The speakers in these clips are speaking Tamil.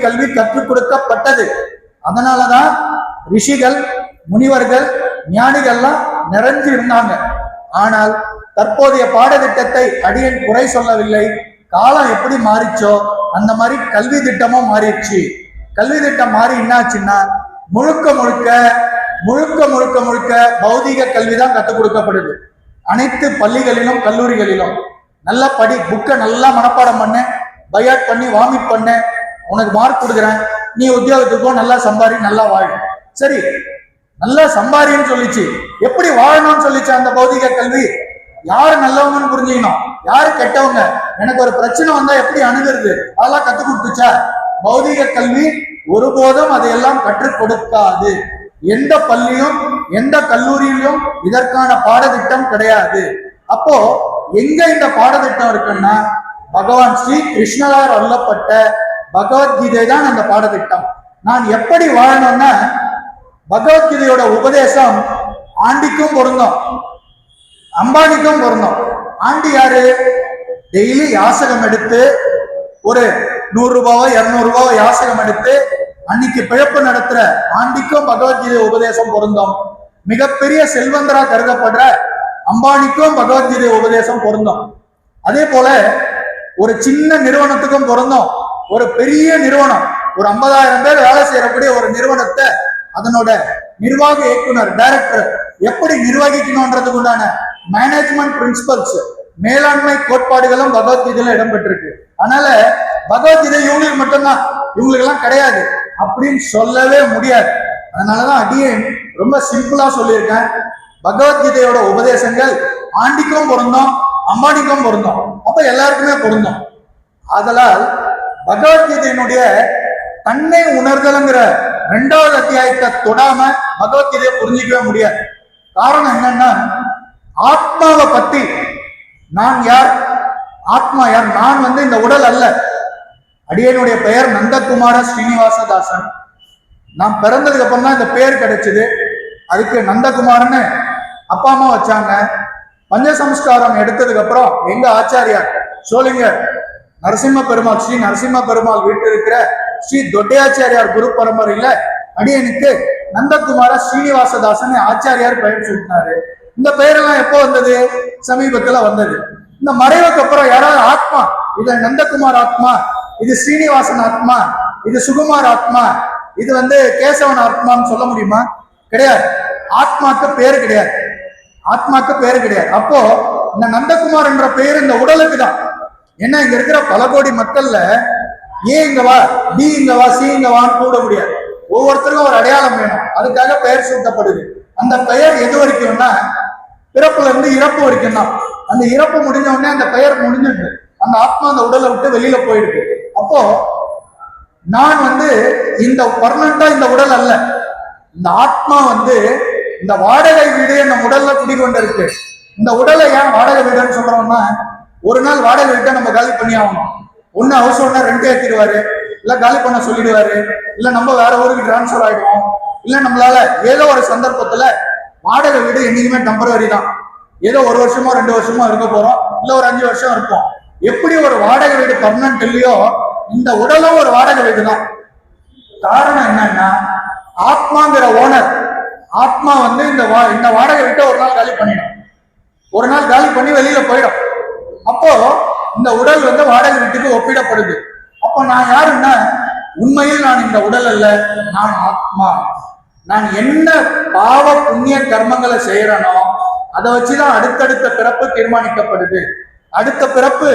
கல்வி கற்றுக் கொடுக்கப்பட்டது. அதனாலதான் ரிஷிகள், முனிவர்கள், ஞானிகள்லாம் நிறைஞ்சு இருந்தாங்க. ஆனால் தற்போதைய பாடத்திட்டத்தை அடியேன் குறை சொல்லவில்லை. காலம் எப்படி மாறிச்சோ அந்த மாதிரி கல்வி திட்டமும் மாறிடுச்சு. கல்வி திட்டம் மாறி என்னாச்சுன்னா முழுக்க முழுக்க முழுக்க முழுக்க முழுக்க பௌதிக கல்விதான் கற்றுக் கொடுக்கப்படுது. அனைத்து பள்ளிகளிலும் கல்லூரிகளிலும் நல்லா படி, புக்கை நல்லா மனப்பாடம் பண்ண, பயாட் பண்ணி வாமிட் பண்ண, உனக்கு மார்க் கொடுக்குறேன், நீ உத்தியோகத்துக்கும் நல்லா சம்பாரி, நல்லா வாழ. சரி, நல்லா சம்பாரின்னு சொல்லிச்சு, எப்படி வாழணும்னு சொல்லிச்சு அந்த பௌதிக கல்வி? யாரு நல்லவங்கன்னு புரிஞ்சுக்கணும், யாரு கெட்டவங்க, எனக்கு ஒரு பிரச்சனை வந்தா எப்படி அணுகிறது, அதெல்லாம் கற்றுக் கொடுத்துச்சா? பௌதிக கல்வி ஒருபோதும் அதையெல்லாம் கற்றுக் கொடுக்காது. எந்த பள்ளியும் எந்த கல்லூரியிலும் இதற்கான பாடத்திட்டம் கிடையாது. அப்போ எங்க இந்த பாடத்திட்டம் இருக்குன்னா பகவான் ஸ்ரீ கிருஷ்ணரால் அருளப்பட்ட பகவத்கீதை தான் அந்த பாடத்திட்டம். நான் எப்படி வாழணும்னா பகவத்கீதையோட உபதேசம் ஆண்டிக்கும் பொருந்தும், அம்பானிக்கும் பொருந்தும். ஆண்டி யாரு? டெய்லி யாசகம் எடுத்து ஒரு 100 ரூபாவோ 200 ரூபாவோ யாசகம் எடுத்து அன்னைக்கு பிழப்பு நடத்துற ஆண்டிக்கும் பகவத்கீதை உபதேசம் பொருந்தும். மிகப்பெரிய செல்வந்தரா கருதப்படுற அம்பானிக்கும் பகவத்கீதை உபதேசம் பொருந்தும். அதே போல ஒரு சின்ன நிறுவனத்துக்கும் பொருந்தும். ஒரு பெரிய நிறுவனம், ஒரு 50,000 பேர் வேலை செய்யக்கூடிய ஒரு நிறுவனத்தை அதனோட நிர்வாக இயக்குனர், டைரக்டர் எப்படி நிர்வகிக்கணும்ன்றதுக்கு உண்டான மேனேஜ்மெண்ட் பிரின்சிபல்ஸ், மேலாண்மை கோட்பாடுகளும் பகவத்கீதையில இடம்பெற்றிருக்கு. அதனால பகவத்கீதை இவங்களுக்கு மட்டும்தான், இவங்களுக்கு எல்லாம் கிடையாது அப்படின்னு சொல்லவே முடியாது. அதனாலதான் அடியேன் ரொம்ப சிம்பிளா சொல்லியிருக்கேன், பகவத்கீதையோட உபதேசங்கள் ஆண்டிக்கும் பொருந்தும், அம்பானிக்கும் பொருந்தும், அப்ப எல்லாருக்குமே பொருந்தும். அதனால் பகவத்கீதையினுடைய தன்னை உணர்தல்ங்கிற 2வது அத்தியாயத்தை தொடாம பகவத்கீதையை புரிஞ்சிக்கவே முடியாது. காரணம் என்னன்னா, ஆத்மாவை பத்தி, நான் யார், ஆத்மா யார், நான் இந்த உடல் அல்ல. அடியனுடைய பெயர் நந்தகுமார ஸ்ரீனிவாசதாசன். நான் பிறந்ததுக்கு அப்புறம் தான் இந்த பேர் கிடைச்சது. அதுக்கு நந்தகுமார்னு அப்பா அம்மா வச்சாங்க. பஞ்சசம்ஸ்காரம் எடுத்ததுக்கு அப்புறம் எங்க ஆச்சாரியார் சோளிங்கர் நரசிம்ம பெருமாள், ஸ்ரீ நரசிம்ம பெருமாள் வீட்டு இருக்கிற ஸ்ரீ தொட்டையாச்சாரியார் குரு பரம்பரையில அடியனுக்கு நந்தகுமார ஸ்ரீனிவாசதாசன் ஆச்சாரியார் பெயர் சூட்டினாரு. இந்த பெயரெல்லாம் எப்போ வந்தது? சமீபத்துல வந்தது. இந்த மறைவுக்கு அப்புறம் யாராவது ஆத்மா, இது நந்தகுமார் ஆத்மா, இது ஸ்ரீனிவாசன் ஆத்மா, இது சுகுமார் ஆத்மா, இது கேசவன் ஆத்மான்னு சொல்ல முடியுமா? கிடையாது. ஆத்மாக்கு பேரு கிடையாது, ஆத்மாக்கு பேரு கிடையாது. அப்போ இந்த நந்தகுமார் என்ற பெயர் இந்த உடலுக்கு தான். ஏன்னா இங்க இருக்கிற பல கோடி மக்கள்ல ஏ இங்க வா, பி இங்க வா, சி இங்க வான்னு கூட முடியாது. ஒவ்வொருத்தருக்கும் ஒரு அடையாளம் வேணும், அதுக்காக பெயர் சூட்டப்படுது. அந்த பெயர் எது வரைக்கும்னா பிறப்புல இருந்து இறப்பு வரைக்கும் தான். அந்த இறப்பு முடிஞ்ச உடனே அந்த பெயர் முடிஞ்சிருக்கு, அந்த ஆத்மா அந்த உடலை விட்டு வெளியில போயிடுது. அப்போ நான் இந்த பர்மனண்டா இந்த உடல் அல்ல. இந்த ஆத்மா இந்த வாடகை வீடு நம்ம உடல்ல குடிக்கொண்டு இருக்கு. இந்த உடலை ஏன் வாடகை வீடுன்னு சொல்றோம்னா, ஒரு நாள் வாடகை வீட்டை நம்ம காலி பண்ணி ஆகணும். ஒன்னு ஹவுஸ் ஓனர் ரெண்ட் ஏற்றிடுவாரு, இல்ல காலி பண்ண சொல்லிடுவாரு, இல்ல நம்ம வேற ஊருக்கு டிரான்ஸ்பர் ஆயிடுவோம், இல்ல நம்மளால ஏதோ ஒரு சந்தர்ப்பத்துல வாடகை வீடு என்னைக்குமே டெம்பரவரி தான். ஏதோ 1 வருஷமோ 2 வருஷமோ இருக்க போறோம், இல்ல ஒரு 5 வருஷம் இருப்போம். எப்படி ஒரு வாடகை வீடு பர்மனன்ட் இல்லையோ, இந்த உடலும் ஒரு வாடகை வீடு தான். காரணம் என்னன்னா, ஆத்மாங்கிற ஓனர், ஆத்மா இந்த வாடகை வீட்டை ஒரு நாள் காலி பண்ணிடும், ஒரு நாள் காலி பண்ணி வெளியில போயிடும். அப்போ இந்த உடல் வாடகை வீட்டுக்கு ஒப்பிடப்படுது. அப்போ நான் யாருன்னா, உண்மையில் நான் இந்த உடல் அல்ல, நான் ஆத்மா. நான் என்ன பாவ புண்ணிய கர்மங்களை செய்யறனோ அதை வச்சுதான் அடுத்தடுத்த பிறப்பு தீர்மானிக்கப்படுது. அடுத்த பிறப்பு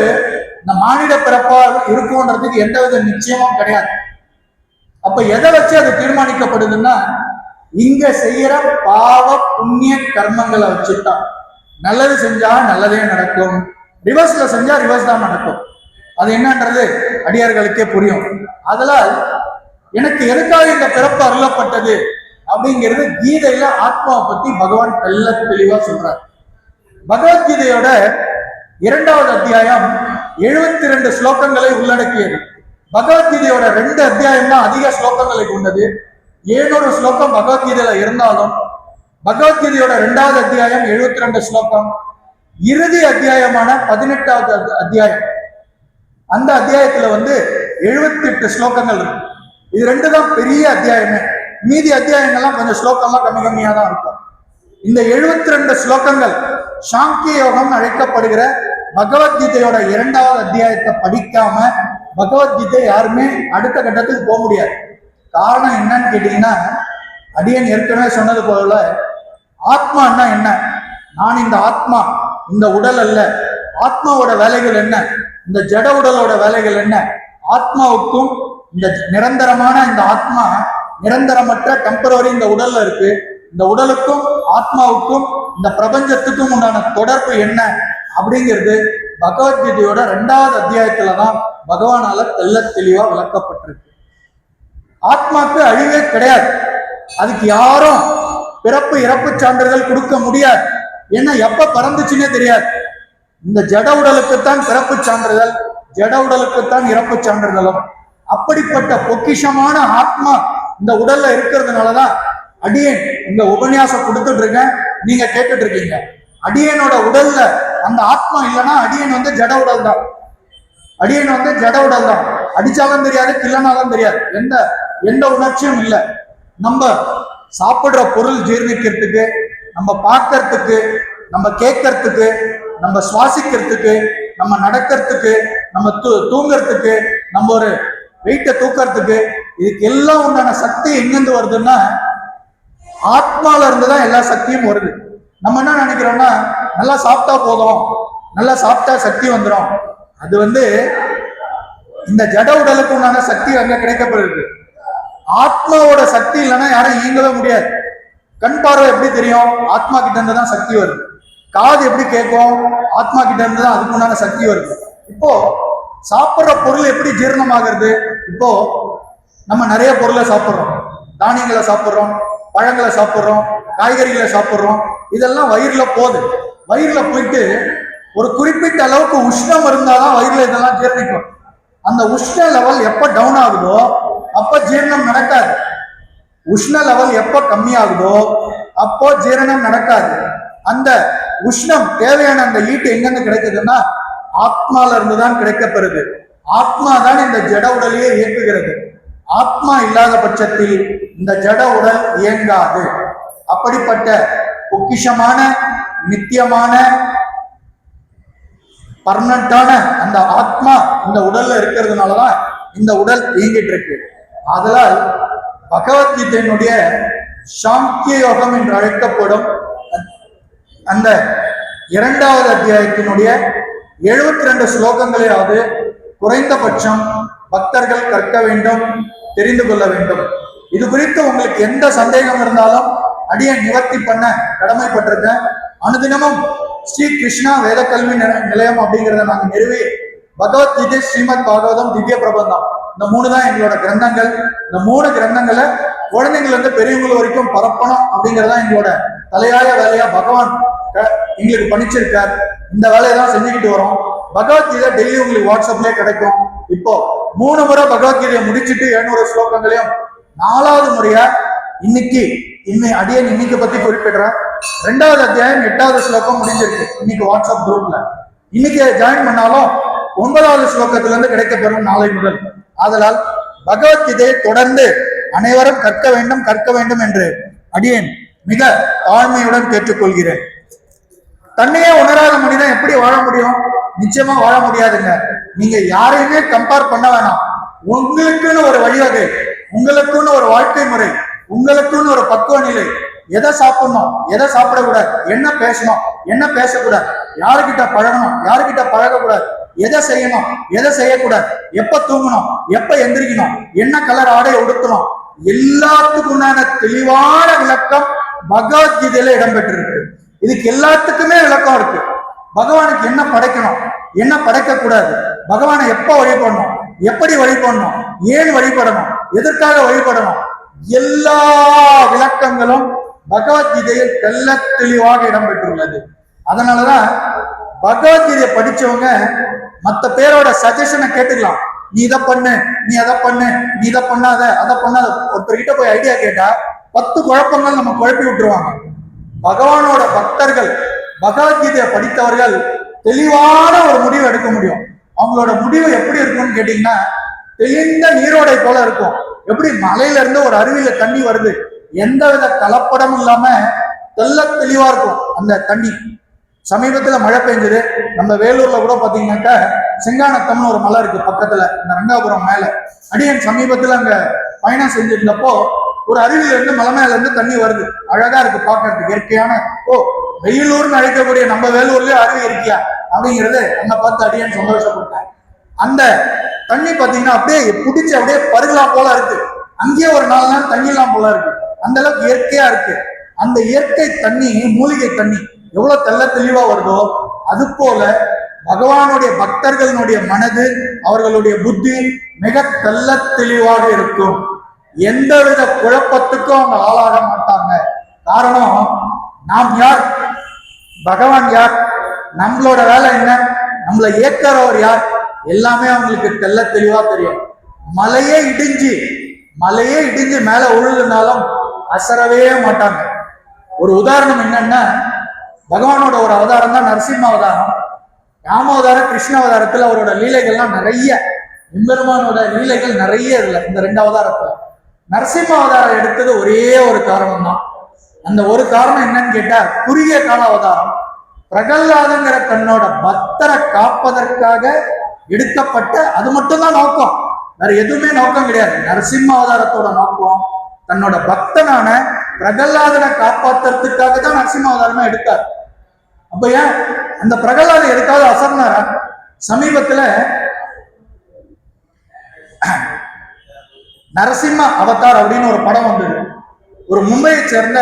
இந்த மானிட பிறப்பா இருக்கும்ன்றதுக்கு எந்தவித நிச்சயமும் கிடையாது. அப்ப எதை வச்சு அது தீர்மானிக்கப்படுதுன்னா, இங்க செய்யற பாவ புண்ணிய கர்மங்களை வச்சுதான். நல்லது செஞ்சா நல்லதே நடக்கும், ரிவர்ஸ்ல செஞ்சா ரிவர்ஸ் தான் நடக்கும். அது என்னன்றது அடியார்களுக்கே புரியும். அதனால் எனக்கு எதுக்காக இந்த பிறப்பு அருளப்பட்டது அப்படிங்கிறது கீதையில ஆத்மாவை பத்தி பகவான் தெளிவா சொல்றார். பகவத்கீதையோட 2வது அத்தியாயம் 72 ஸ்லோகங்களை உள்ளடக்கியது. பகவத்கீதையோட 2 அத்தியாயம் தான் அதிக ஸ்லோகங்களை கொண்டது. 700 ஸ்லோகம் பகவத்கீதையில இருந்தாலும் பகவத்கீதையோட 2வது அத்தியாயம் 72 ஸ்லோகம், இறுதி அத்தியாயமான 18வது அத்தியாயம், அந்த அத்தியாயத்துல 78 ஸ்லோகங்கள் இருக்கு. இது ரெண்டு தான் பெரிய அத்தியாயமே. மீதி அத்தியாயங்கள்லாம் கொஞ்சம் ஸ்லோகம்லாம் கம்மி கம்மியா தான் இருக்கும். இந்த 72 ஸ்லோகங்கள் சாங்கிய யோகம் அழைக்கப்படுகிற பகவத்கீதையோட 2வது அத்தியாயத்தை படிக்காம பகவத்கீதை யாருமே அடுத்த கட்டத்துக்கு போக முடியாது. காரணம் என்னன்னு கேட்டீங்கன்னா, அடியன் ஏற்கனவே சொன்னது போல, ஆத்மான்னா என்ன, நான் இந்த ஆத்மா, இந்த உடல் அல்ல, ஆத்மாவோட வேலைகள் என்ன, இந்த ஜட உடலோட வேலைகள் என்ன, ஆத்மாவுக்கும் இந்த நிரந்தரமான இந்த ஆத்மா நிரந்தரமற்ற டெம்பரவரி இந்த உடல்ல இருக்கு, இந்த உடலுக்கும் ஆத்மாவுக்கும் இந்த பிரபஞ்சத்துக்கும் உண்டான தொடர்பு என்ன அப்படிங்கிறது பகவத்கீதையோட 2வது அத்தியாயத்துலதான் பகவானால தெள்ள தெளிவா விளக்கப்பட்டிருக்கு. ஆத்மாக்கு அழிவே கிடையாது. அதுக்கு யாரும் பிறப்பு இறப்பு சான்றிதழ் கொடுக்க முடியாது. ஏன்னா எப்ப பறந்துச்சுன்னே தெரியாது. இந்த ஜட உடலுக்குத்தான் பிறப்பு சான்றிதழ், ஜட உடலுக்குத்தான் இறப்பு சான்றிதழும். அப்படிப்பட்ட பொக்கிஷமான ஆத்மா இந்த உடல்ல இருக்கிறதுனாலதான் அடியேன் இந்த உபன்யாசம் கொடுத்துட்டு இருக்கேன், நீங்க கேட்டுட்டு இருக்கீங்க. அடியனோட உடல்ல அந்த ஆத்மா இல்லைன்னா அடியன் ஜட உடல் தான். அடியன் ஜட உடல் தான். அடிச்சாலும் தெரியாது, கிள்ளனாலும் தெரியாது, எந்த உணர்ச்சியும் இல்லை. நம்ம சாப்பிடுற பொருள் ஜீர்ணிக்கிறதுக்கு, நம்ம பார்க்கறதுக்கு, நம்ம கேட்கறதுக்கு, நம்ம சுவாசிக்கிறதுக்கு, நம்ம நடக்கிறதுக்கு, நம்ம தூங்கறதுக்கு, நம்ம ஒரு வெயிட்டை தூக்கறதுக்கு, இதுக்கு எல்லாம் உண்டான சக்தி எங்கிருந்து வருதுன்னா ஆத்மால இருந்துதான் எல்லா சக்தியும் வருது. நம்ம என்ன நினைக்கிறோம்னா, நல்லா சாப்பிட்டா போதும், நல்லா சாப்பிட்டா சக்தி வந்துடும். அது இந்த ஜட உடலுக்கு உண்டான சக்தி அங்க கிடைக்கப்படுது. ஆத்மாவோட சக்தி இல்லைன்னா யாரும் இயங்கவே முடியாது. கண் பார்வை எப்படி தெரியும்? ஆத்மா கிட்ட இருந்து தான் சக்தி வருது. காது எப்படி கேட்கும்? ஆத்மா கிட்ட இருந்து தான் அதுக்கு உண்டான சக்தி வருது. இப்போ சாப்பிட்ற பொருள் எப்படி ஜீரணமாகிறது? இப்போ நம்ம நிறைய பொருளை சாப்பிட்றோம், தானியங்களை சாப்பிட்றோம், பழங்களை சாப்பிட்றோம், காய்கறிகளை சாப்பிட்றோம். இதெல்லாம் வயிறுல போகுது. வயிறுல போயிட்டு ஒரு குறிப்பிட்ட அளவுக்கு உஷ்ணம் இருந்தாதான் வயிறுல இதெல்லாம் ஜீரணிக்கும். அந்த உஷ்ண லெவல் எப்ப டவுன் ஆகுதோ அப்ப ஜீரணம் நடக்காது. உஷ்ண லெவல் எப்ப கம்மியாகுதோ அப்போ ஜீரணம் நடக்காது. அந்த உஷ்ணம் தேவையான அந்த ஈட்டு எங்கிருந்து கிடைக்குதுன்னா ஆத்மால இருந்துதான் கிடைக்கப்பெறுது. ஆத்மா தான் இந்த ஜட உடலையே இயக்குகிறது. ஆத்மா இல்லாத பட்சத்தில் இந்த ஜட உடல் இயங்காது. அப்படிப்பட்ட பொக்கிஷமான நித்தியமான பர்மனண்டான அந்த ஆத்மா இந்த உடல்ல இருக்கிறதுனாலதான் இந்த உடல் இயங்கிட்டு இருக்கு. அதனால் பகவத்கீதையினுடைய சாங்கிய யோகம் என்று அழைக்கப்படும் அந்த 2வது அத்தியாயத்தினுடைய 72 ஸ்லோகங்களையாவது குறைந்தபட்சம் பக்தர்கள் கற்க வேண்டும், தெரிந்து கொள்ள வேண்டும். இது குறித்து உங்களுக்கு எந்த சந்தேகம் இருந்தாலும் அடியை நிவர்த்தி பண்ண கடமைப்பட்டிருக்கேன். அனுதினமும் ஸ்ரீ கிருஷ்ணா வேத கல்வி நிலையம் அப்படிங்கிறத நாங்க நிறுவி பகவத்கீதை, ஸ்ரீமத் பாகவதம், திவ்ய பிரபந்தம், இந்த 3 தான் எங்களோட கிரந்தங்கள். இந்த 3 கிரந்தங்களை குழந்தைங்கள இருந்து பெரியவங்க வரைக்கும் பரப்பணும் அப்படிங்கறதா எங்களோட தலையாய வேலையா பகவான் எங்களுக்கு பணிச்சிருக்கார். இந்த வேலையை தான் செஞ்சுக்கிட்டு வரோம். பகவத்கீதை டெய்லி உங்களுக்கு வாட்ஸ்அப்லயே கிடைக்கும். இப்போ 3 முறை பகவத்கீதையை முடிச்சுட்டு 700 ஸ்லோகங்களையும் 4வது முறையா இன்னைக்கு பத்தி குறிப்பிடுறேன். 2வது அத்தியாயம் 8வது ஸ்லோகம் முடிஞ்சிருக்கு இன்னைக்கு வாட்ஸ்அப் குரூப்ல. இன்னைக்கு ஜாயின் பண்ணாலும் 9வது ஸ்லோகத்துல இருந்து கிடைக்கப்பெறும் நாளை முதல். ஆதலால் பகவத்கீதையை தொடர்ந்து அனைவரும் கற்க வேண்டும் என்று அடியேன் மிக தாழ்மையுடன் கேட்டுக்கொள்கிறேன். தன்னையே உணராத மனிதன் எப்படி வாழ முடியும்? நிச்சயமா வாழ முடியாதுங்க. நீங்க யாரையுமே கம்பேர் பண்ண வேணாம். உங்களுக்குன்னு ஒரு வழிவகை, உங்களுக்குன்னு ஒரு வாழ்க்கை முறை, உங்களுக்குன்னு ஒரு பக்குவ நிலை. எதை சாப்பிடணும், எதை சாப்பிடக்கூடாது, என்ன பேசணும், என்ன பேசக்கூடாது, யாருக்கிட்ட பழகணும், யாருக்கிட்ட பழகக்கூடாது, எதை செய்யணும், எதை செய்யக்கூடாது, எப்ப தூங்கணும், எப்ப எந்திரிக்கணும், என்ன கலர் ஆடை உடுத்தணும், எல்லாத்துக்குண்டான தெளிவான விளக்கம் பகவத்கீதையில இடம்பெற்றிருக்கு. இதுக்கு எல்லாத்துக்குமே விளக்கம் இருக்கு. பகவானுக்கு என்ன படைக்கணும், என்ன படைக்க கூடாது, பகவானை எப்ப வழிபடணும், எப்படி வழிபடணும், ஏன் வழிபடணும், எதற்காக வழிபடணும், எல்லா விளக்கங்களும் பகவத்கீதையில் தெள்ள தெளிவாக இடம்பெற்றுள்ளது. அதனாலதான் பகவத்கீதையை படிச்சவங்க மற்ற பேரோட சஜஷனை கேட்டுக்கலாம். நீ இதை பண்ணு, நீ அதை பண்ணு, நீ இதை பண்ணாத, அதை பண்ணாத. ஒருத்தர்கிட்ட போய் ஐடியா கேட்டா 10 குழப்பங்கள் நம்ம குழப்பி விட்டுருவாங்க. பகவானோட பக்தர்கள், பகவத்கீதையை படித்தவர்கள் தெளிவான ஒரு முடிவு எடுக்க முடியும். அவங்களோட முடிவு எப்படி இருக்கும்னு கேட்டீங்கன்னா தெளிந்த நீரோடை போல இருக்கும். எப்படி மலையில இருந்து ஒரு அருவியில தண்ணி வருது, எந்த வித கலப்படமும் இல்லாம தெள்ள தெளிவா இருக்கும் அந்த தண்ணி. சமீபத்துல மழை பெஞ்சது, நம்ம வேலூர்ல கூட பாத்தீங்கன்னாக்கா செங்கானத்தம்னு ஒரு மலை இருக்கு பக்கத்துல, இந்த ரங்காபுரம் மேல. அடியன் சமீபத்துல அங்க பயணம் செஞ்சிருந்தப்போ ஒரு அருவியில இருந்து மலை மேல இருந்து தண்ணி வருது, அழகா இருக்கு பாக்குறதுக்கு, இயற்கையான. ஓ, வெயிலூர்னு அழைக்கக்கூடிய நம்ம வேலூர்லயே அருவி இருக்கியா அப்படிங்கிறது அங்க பார்த்து அடியன் சந்தோஷப்பட்டேன். அந்த தண்ணி பாத்தீங்கன்னா அப்படியே பிடிச்சி அப்படியே பருகலாம் போல இருக்கு, அங்கேயே ஒரு 4 நாள் தண்ணி எல்லாம் போல இருக்கு, அந்த அளவுக்கு இயற்கையா இருக்கு. அந்த இயற்கை தண்ணி, மூலிகை தண்ணி எவ்வளவு தெள்ள தெளிவா வருதோ, அது போல பகவானுடைய பக்தர்களுடைய மனது, அவர்களுடைய புத்தி மிக தெள்ள தெளிவாக இருக்கும். எந்தவித குழப்பத்துக்கும் அவங்க ஆளாக மாட்டாங்க. காரணம், நாம் யார், பகவான் யார், நம்மளோட வேலை என்ன, நம்மளை இயக்கிறவர் யார், எல்லாமே அவங்களுக்கு தெள்ள தெளிவா தெரியும். மலையே இடிஞ்சு மேல உழுதுனாலும் அசரவே மாட்டாங்க. ஒரு உதாரணம் என்னன்னா, பகவானோட ஒரு அவதாரம் தான் நரசிம்ம அவதாரம். ராமாவதாரம், கிருஷ்ண அவதாரத்துல அவரோட லீலைகள்லாம் நிறைய, எம்பெருமானோட லீலைகள் நிறைய இல்லை இந்த 2 அவதாரத்துல. நரசிம்ம அவதாரம் எடுத்தது ஒரே ஒரு காரணம் தான். அந்த ஒரு காரணம் என்னன்னு கேட்டா, குறுகிய கால அவதாரம். பிரகல்லாதங்கிற தன்னோட பக்தரை காப்பதற்காக எடுக்கப்பட்ட, அது மட்டும்தான் நோக்கம், வேற எதுவுமே நோக்கம் கிடையாது. நரசிம்ம அவதாரத்தோட நோக்கம் தன்னோட பக்தனான பிரகல்லாதனை காப்பாத்துறதுக்காக தான் நரசிம்ம அவதாரமா எடுத்தார். அப்ப ஏன் அந்த பிரகல்லாதன் எதுக்காவது அசர்னாரா? சமீபத்துல நரசிம்ம அவதார் அப்படின்னு ஒரு படம் வந்தது. ஒரு மும்பையை சேர்ந்த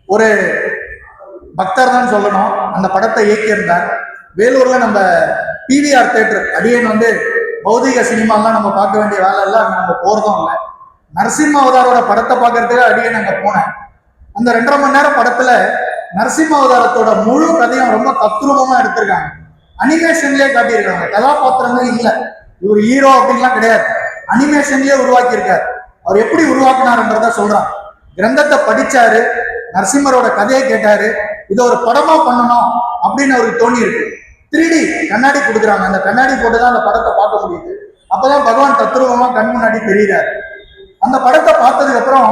ஒரு பக்தர் தான் சொல்லணும், அந்த படத்தை இயக்கியிருந்தார். வேலூர்ல நம்ம பிவிஆர் தியேட்டர், அடியன் பௌதிக சினிமாலாம் நம்ம பார்க்க வேண்டிய வேலை எல்லாம் அங்க நம்ம போறதும் இல்லை. நரசிம்ம அவதாரோட படத்தை பார்க்கறதுக்கு அடியன் அங்க போனேன். அந்த 2.5 மணி நேரம் படத்துல நரசிம்ம அவதாரத்தோட முழு கதையும் ரொம்ப தத்ரூபமா எடுத்திருக்காங்க. அனிமேஷன்லயே காட்டியிருக்காங்க, கதாபாத்திரங்கள் இல்லை, இவர் ஹீரோ அப்படின்லாம் கிடையாது, அனிமேஷன்லயே உருவாக்கி இருக்காரு. அவர் எப்படி உருவாக்குனாருன்றத சொல்றான். கிரந்தத்தை படிச்சாரு, நரசிம்மரோட கதையை கேட்டாரு, இதை ஒரு படமா பண்ணணும் அப்படின்னு அவருக்கு தோணி இருக்கு. 3D கண்ணாடி கொடுக்குறாங்க, அந்த கண்ணாடி போட்டுதான் அந்த படத்தை பார்க்க முடியுது. அப்பதான் பகவான் தத்ரூபமா கண் முன்னாடி தெரிகிறார். அந்த படத்தை பார்த்ததுக்கு அப்புறம்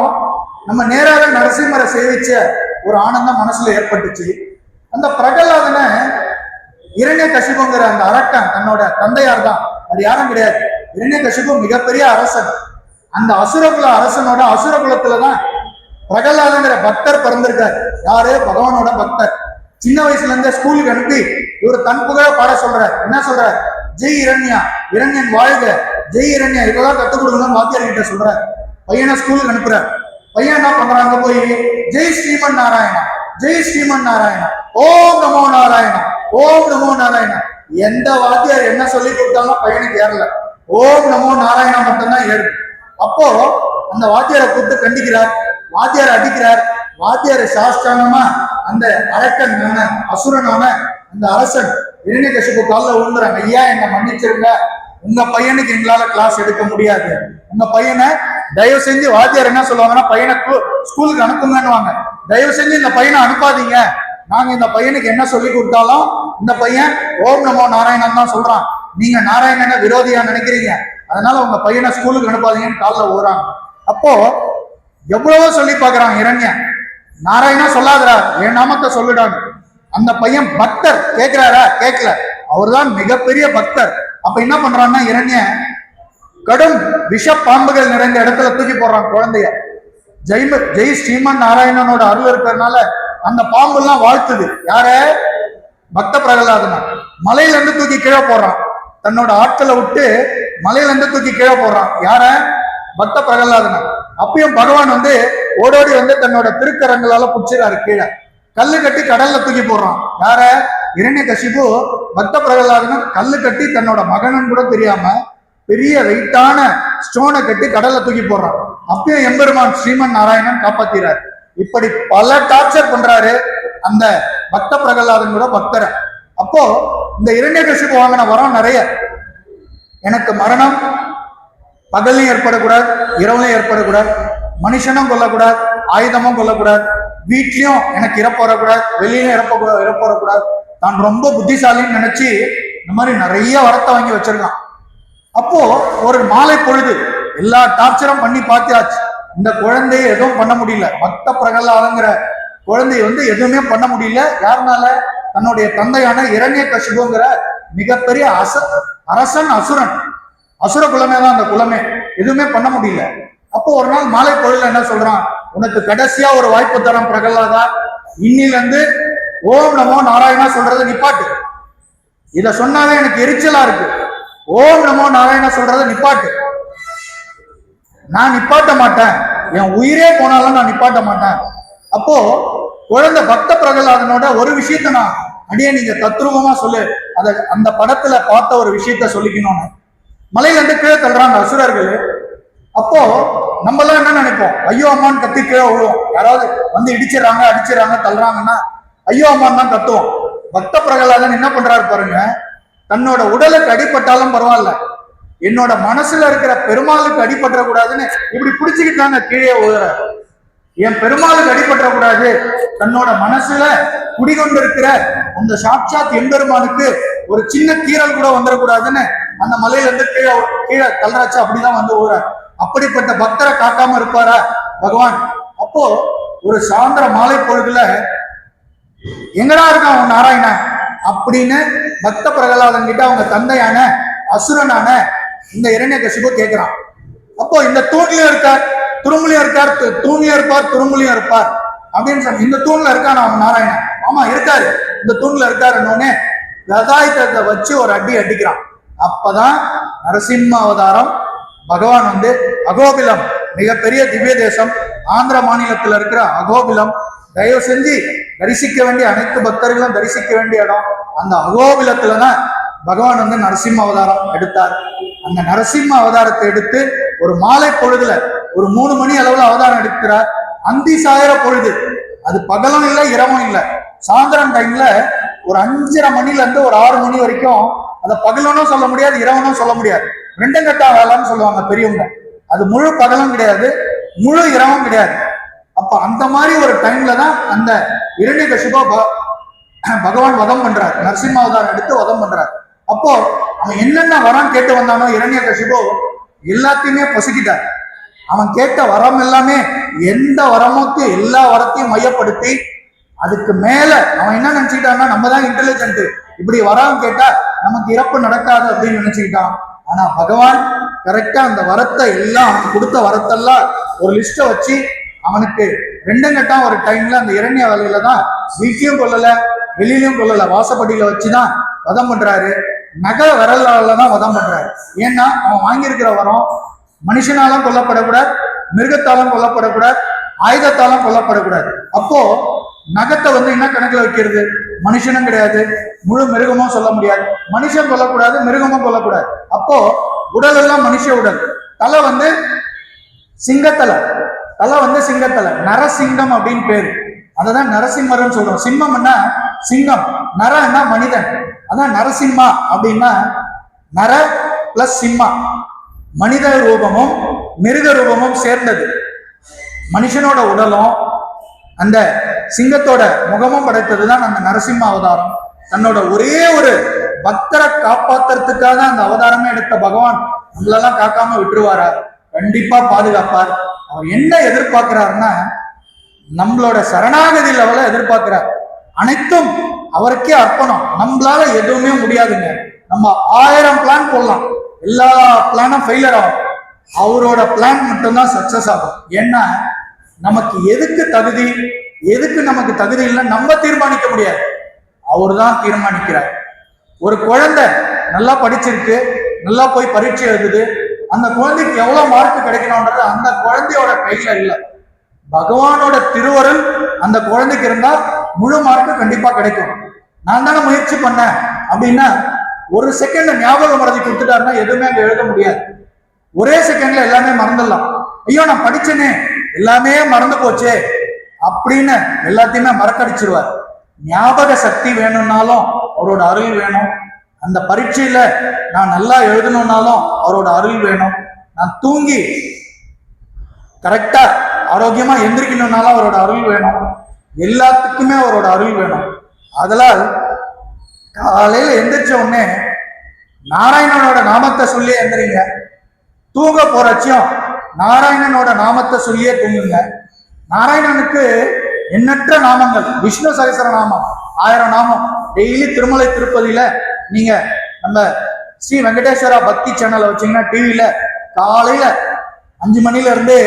நம்ம நேராக நரசிம்மரை சேவிச்ச ஒரு ஆனந்தம் மனசுல ஏற்பட்டுச்சு. அந்த பிரகலாதனை இரண்யகசிபுங்கிற அந்த அரக்கன் தன்னோட தந்தையார் தான், அது யாரும் கிடையாது. இரண்யகசிபு மிகப்பெரிய அரசன். அந்த அசுரகுல அரசனோட அசுரகுலத்துலதான் பிரகலாதங்கிற பக்தர் பிறந்திருக்காரு. யாரு? பகவானோட பக்தர். சின்ன வயசுல இருந்தே ஸ்கூலுக்கு அனுப்பி இவர் தன் புகழ பாட சொல்றார். என்ன சொல்றார்? ஜெய் இரண்யா, இரண்யன் வாழ்க, ஜெய் இரண்யா, இதெல்லாம் கத்துக் கொடுக்கணும்னு வாத்தியார் கிட்ட சொல்றாரு. பையனை ஸ்கூலுக்கு அனுப்புறார். பையன் என்ன பண்றாங்க, போய் ஜெய் ஸ்ரீமன் நாராயணா, ஜெய் ஸ்ரீமன் நாராயணா, ஓம் நமோ நாராயணா, ஓம் நமோ நாராயணா. எந்த வாத்தியார் என்ன சொல்லி கொடுத்தாலும் பையனுக்கு ஏறல, ஓம் நமோ நாராயணா மட்டும்தான் ஏறுது. அப்போ அந்த வாத்தியாரை கூப்பிட்டு கண்டிக்கிறார், வாத்தியாரை அடிக்கிறார். வாத்தியாரை சாஸ்திரமா அந்த அரக்கன் அசுரனான அந்த அரசன் இரண்யகசிபு காலில் விழுந்துறாங்க. ஐயா, என்ன மன்னிச்சிருங்க, உங்க பையனுக்கு எங்களால கிளாஸ் எடுக்க முடியாது, உங்க பையனை தயவு செஞ்சு, வாத்தியார் என்ன சொல்லுவாங்கன்னா, பையனை ஸ்கூலுக்கு அனுப்புங்கன்னு, தயவு செஞ்சு இந்த பையனை அனுப்பாதீங்க, நாங்க இந்த பையனுக்கு என்ன சொல்லி கொடுத்தாலும் இந்த பையன் ஓம் நமோ நாராயணன் தான் சொல்றான், நீங்க நாராயணனை விரோதியா நினைக்கிறீங்க, அதனால உங்க பையனை ஸ்கூலுக்கு அனுப்பாதீங்கன்னு காலில் ஓடுறாங்க. அப்போ எவ்வளவோ சொல்லி பாக்குறாங்க இரண்யன், நாராயணா சொல்லாதரா, என் நாமத்தை சொல்லிடாங்க. அந்த பையன் பக்தர், கேட்கிறாரா? கேட்கல. அவர்தான் மிகப்பெரிய பக்தர். அப்ப என்ன பண்றான்னா, இரண்யன் கடும் விஷ பாம்புகள் நிறைந்த இடத்துல தூக்கி போடுறான் குழந்தைய. ஜெய் ஸ்ரீமன் நாராயணனோட அருள் இருக்கிறதுனால அந்த பாம்பு எல்லாம் வாழ்த்துது. யார? பக்த பிரகலாதனா. மலையில இருந்து தூக்கி கீழே போடுறான், தன்னோட ஆட்களை விட்டு மலையில இருந்து தூக்கி கீழே போடுறான். யார? பக்த பிரகலாதனா. அப்பயும் பகவான் ஓடோடி தன்னோட திருக்கரங்களால புடிச்சிடாரு கீழே. கல்லு கட்டி கடல்ல தூக்கி போடுறான். யார? இரண்யகசிபு பக்த பிரகலாதனன் கல்லு கட்டி தன்னோட மகனன் கூட தெரியாம பெரிய வெயிட்டான ஸ்டோனை கட்டி கடல்ல தூக்கி போடுறான். அப்பயும் எம்பெருமான் ஸ்ரீமன் நாராயணன் காப்பாத்திறாரு. இப்படி பல டார்ச்சர் பண்றாரு அந்த பக்த பிரகலாதன் கூட பக்தரை. அப்போ இந்த இரண்யகசிபு வாங்கின வரம் நிறைய. எனக்கு மரணம் பகல்லையும் ஏற்படக்கூடாது, இரவுலையும் ஏற்படக்கூடாது, மனுஷனும் கொல்லக்கூடாது, ஆயுதமும் கொல்லக்கூடாது, வீட்லயும் எனக்கு இறப்பு வரக்கூடாது, வெளியிலும் இறப்பு வரக்கூடாது. தான் ரொம்ப புத்திசாலின்னு நினைச்சு இந்த மாதிரி நிறைய வரத்தை வாங்கி வச்சிருக்கான். அப்போ ஒரு மாலை பொழுது எல்லா டார்ச்சரும் பண்ணி பார்த்தாச்சு. இந்த குழந்தைய எதுவும் பண்ண முடியல. பக்த பிரகலாதங்கிற குழந்தைய எதுவுமே பண்ண முடியல. யாருனால? தன்னுடைய தந்தையான இரண்யகசிபுங்கிற மிகப்பெரிய அரசன், அசுர குலமே தான் அந்த குலமே. எதுவுமே பண்ண முடியல. அப்போ ஒரு நாள் மாலை பொழுதுல என்ன சொல்றான், உனக்கு கடைசியா ஒரு வாய்ப்பு தரம் பிரகலாதா, இன்னிலிருந்து ஓம் நமோ நாராயணா சொல்றதை நிப்பாட்டு. இத சொன்னாவே எனக்கு எரிச்சலா இருக்கு. ஓம் நமோ நாராயணா சொல்றதை நிப்பாட்டு. நான் நிப்பாட்ட மாட்டேன், என் உயிரே போனாலும் நான் நிப்பாட்ட மாட்டேன். அப்போ குழந்தை பக்த பிரகலாதனோட ஒரு விஷயத்த நான் அடியே நீங்க தத்ரூபமா சொல்லு, அந்த படத்துல பார்த்த ஒரு விஷயத்த சொல்லிக்கணும்னு. மலையில இருந்து கீழே தள்ளுறாங்க அசுரர்கள். அப்போ நம்ம எல்லாம் என்ன நினைப்போம், ஐயோ அம்மான்னு கத்தி கீழே விழுவோம். யாராவது அடிச்சிடறாங்க தள்ளுறாங்கன்னா ஐயோ அம்மான்னு தான் கத்துவோம். பக்த பிரகலாதன் என்ன பண்றாரு பாருங்க, தன்னோட உடலுக்கு அடிபட்டாலும் பரவாயில்ல, என்னோட மனசுல இருக்கிற பெருமாளுக்கு அடிபற்ற கூடாதுன்னு இப்படி பிடிச்சுக்கிட்டாங்க கீழே விழுற. என் பெருமாளுக்கு அடிபற்ற கூடாது, தன்னோட மனசுல குடிகொண்டிருக்கிற அந்த சாட்சாத் எம்பெருமானுக்கு ஒரு சின்ன கீரல் கூட வந்துடக்கூடாதுன்னு அந்த மலையில இருந்து கீழே தள்ளாச்சு. அப்படிதான் ஊற. அப்படிப்பட்ட பக்தரை காக்காம இருப்பாரா பகவான்? அப்போ ஒரு சாயந்தர மாலை பொழுதுல எங்கடா இருக்கான் அவன் நாராயணன் அப்படின்னு பக்த பிரகலாதன் கிட்ட அவங்க தந்தையான அசுரனான இந்த இரண்யகசிபு கேட்கிறான். அப்போ இந்த தூண்லயும் இருக்கார், துரும்புலயும் இருக்கார், தூண்லயும் இருப்பார், துரும்புலயும் இருப்பார் அப்படின்னு சொன்ன. இந்த தூண்ல இருக்கான் அவன் நாராயணன். ஆமா இருக்காரு, இந்த தூண்ல இருக்காருன்னு கதாயுதத்தை வச்சு ஒரு அடிக்கிறான். அப்பதான் நரசிம்ம அவதாரம் பகவான் அகோபிலம், மிகப்பெரிய திவ்ய தேசம், ஆந்திர மாநிலத்தில் இருக்கிற அகோபிலம், தயவு செஞ்சு தரிசிக்க வேண்டிய அனைத்து பக்தர்களும் தரிசிக்க வேண்டிய இடம். அந்த அகோபிலத்துலதான் பகவான் நரசிம்ம அவதாரம் எடுத்தார். அந்த நரசிம்ம அவதாரத்தை எடுத்து ஒரு மாலை பொழுதுல ஒரு 3 மணி அளவுல அவதாரம் எடுக்கிறார். அந்தி சாயிர பொழுது, அது பகலும் இல்லை இரவும் இல்லை, சாயந்தரம் டைம்ல ஒரு 5:30 மணில இருந்து ஒரு 6 மணி வரைக்கும், அதை பகலனும் சொல்ல முடியாது, இரவனும் சொல்ல முடியாது, 2 கட்டா வேலைன்னு சொல்லுவாங்க பெரியவங்க. அது முழு பகலும் கிடையாது, முழு இரவும் கிடையாது. அப்ப அந்த மாதிரி ஒரு டைம்ல தான் அந்த இரண்யகசிபு பகவான் வதம் பண்றார், நரசிம்ம அவதாரம் எடுத்து வதம் பண்றார். அப்போ அவன் என்னென்ன வரம் கேட்டு வந்தானோ இரண்யகசிபு எல்லாத்தையுமே பொசுக்கிட்டார். அவன் கேட்ட வரம் எல்லாமே எந்த வரமுக்கு எல்லா வரத்தையும் மையப்படுத்தி, அதுக்கு மேல அவன் என்ன நினைச்சுக்கிட்டான்னா, நம்ம தான் இன்டெலிஜென்ட், இப்படி வரம் கேட்டா நமக்கு இறப்பு நடக்காது அப்படின்னு நினைச்சுக்கிட்டான். ஆனா பகவான் கரெக்டா அந்த வரத்தை எல்லாம், கொடுத்த வரத்தெல்லாம் ஒரு லிஸ்ட வச்சு அவனுக்கு 2 கட்டம் ஒரு டைம்ல அந்த இரண்ய வேலையில தான், வீட்லயும் கொல்லல வெளியிலயும் கொல்லல, வாசப்படியில வச்சுதான் வதம் பண்றாரு. நகை விரலால தான் வதம் பண்றாரு. ஏன்னா அவன் வாங்கியிருக்கிற வரம் மனுஷனாலும் கொல்லப்படக்கூடாது, மிருகத்தாலும் கொல்லப்படக்கூடாது, ஆயுதத்தாலும் கொல்லப்படக்கூடாது. அப்போ நகத்தை என்ன கணக்குல வைக்கிறது, மனுஷனும் கிடையாது, முழு மிருகமும் சொல்ல முடியாது, மனுஷன் கொல்லக்கூடாது, மிருகமும் கொல்லக்கூடாது. அப்போ உடல் எல்லாம் மனுஷ உடல், தலை சிங்கத்தலை, தலை சிங்கத்தலை, நரசிங்கம் அப்படின்னு பேரு. அததான் நரசிம்மர்னு சொல்றோம். சிம்மம்னா சிங்கம், நரன்னா மனிதன். அதான் நரசிம்மா அப்படின்னா நர பிளஸ் சிம்மா, மனித ரூபமும் மிருக ரூபமும் சேர்ந்தது. மனுஷனோட உடலும் அந்த சிங்கத்தோட முகமும் படைத்ததுதான் அந்த நரசிம்ம அவதாரம். தன்னோட ஒரே ஒரு பக்தரை காப்பாத்துறதுக்காக அந்த அவதாரமே எடுத்த பகவான் நம்மளெல்லாம் காக்காம விட்டுருவாரா? கண்டிப்பா பாதுகாப்பார். அவர் என்ன எதிர்பார்க்கிறாருன்னா, நம்மளோட சரணாகதி லெவல எதிர்பார்க்கிறார். அனைத்தும் அவருக்கே அர்ப்பணம். நம்மளால எதுவுமே முடியாதுங்க. நம்ம 1000 பிளான் போடலாம், எல்லா பிளானும் ஃபெயிலியர் ஆகும். அவரோட பிளான் மட்டும்தான் சக்சஸ் ஆகும். ஏன்னா நமக்கு எதுக்கு தகுதி, எதுக்கு நமக்கு தகுதி இல்லை நம்ம தீர்மானிக்க முடியாது, அவரு தான் தீர்மானிக்கிறார். ஒரு குழந்தை நல்லா படிச்சிருக்கு, நல்லா போய் பரீட்சை எழுதுது, அந்த குழந்தைக்கு எவ்வளவு மார்க் கிடைக்கணும்ன்றது அந்த குழந்தையோட கையில இல்லை. பகவானோட திருவருள் அந்த குழந்தைக்கு இருந்தா முழு மார்க்கு கண்டிப்பா கிடைக்கும். நான் தானே முயற்சி பண்ணேன் அப்படின்னா, ஒரு செகண்ட்ல ஞாபக மறதி கொடுத்துட்டாருன்னா எதுவுமே அங்க எழுத முடியாது. ஒரே செகண்ட்ல எல்லாமே மறந்துடலாம். ஐயோ நான் படிச்சேனே, எல்லாமே மறந்து போச்சே அப்படின்னு எல்லாத்தையுமே மறக்கடிச்சிருவார். ஞாபக சக்தி வேணும்னாலும் அவரோட அருள் வேணும். அந்த பரீட்சையில நான் நல்லா எழுதணும்னாலும் அவரோட அருள் வேணும். நான் தூங்கி கரெக்டா ஆரோக்கியமா எந்திரிக்கணும்னாலும் அவரோட அருள் வேணும். எல்லாத்துக்குமே அவரோட அருள் வேணும். அதனால் காலையில எந்திரிச்ச உடனே நாராயணனோட நாமத்தை சொல்லி எந்திரிங்க. தூங்க போறச்சியும் நாராயணனோட நாமத்தை சொல்லியே தூங்குங்க. நாராயணனுக்கு எண்ணற்ற நாமங்கள், விஷ்ணு சகஸ்ர நாமம் 1000 நாமம். டெய்லி திருமலை திருப்பதியில நீங்க நம்ம ஸ்ரீ வெங்கடேஸ்வரா பக்தி சேனலை வச்சீங்கன்னா டிவியில காலையில 5 மணில இருந்து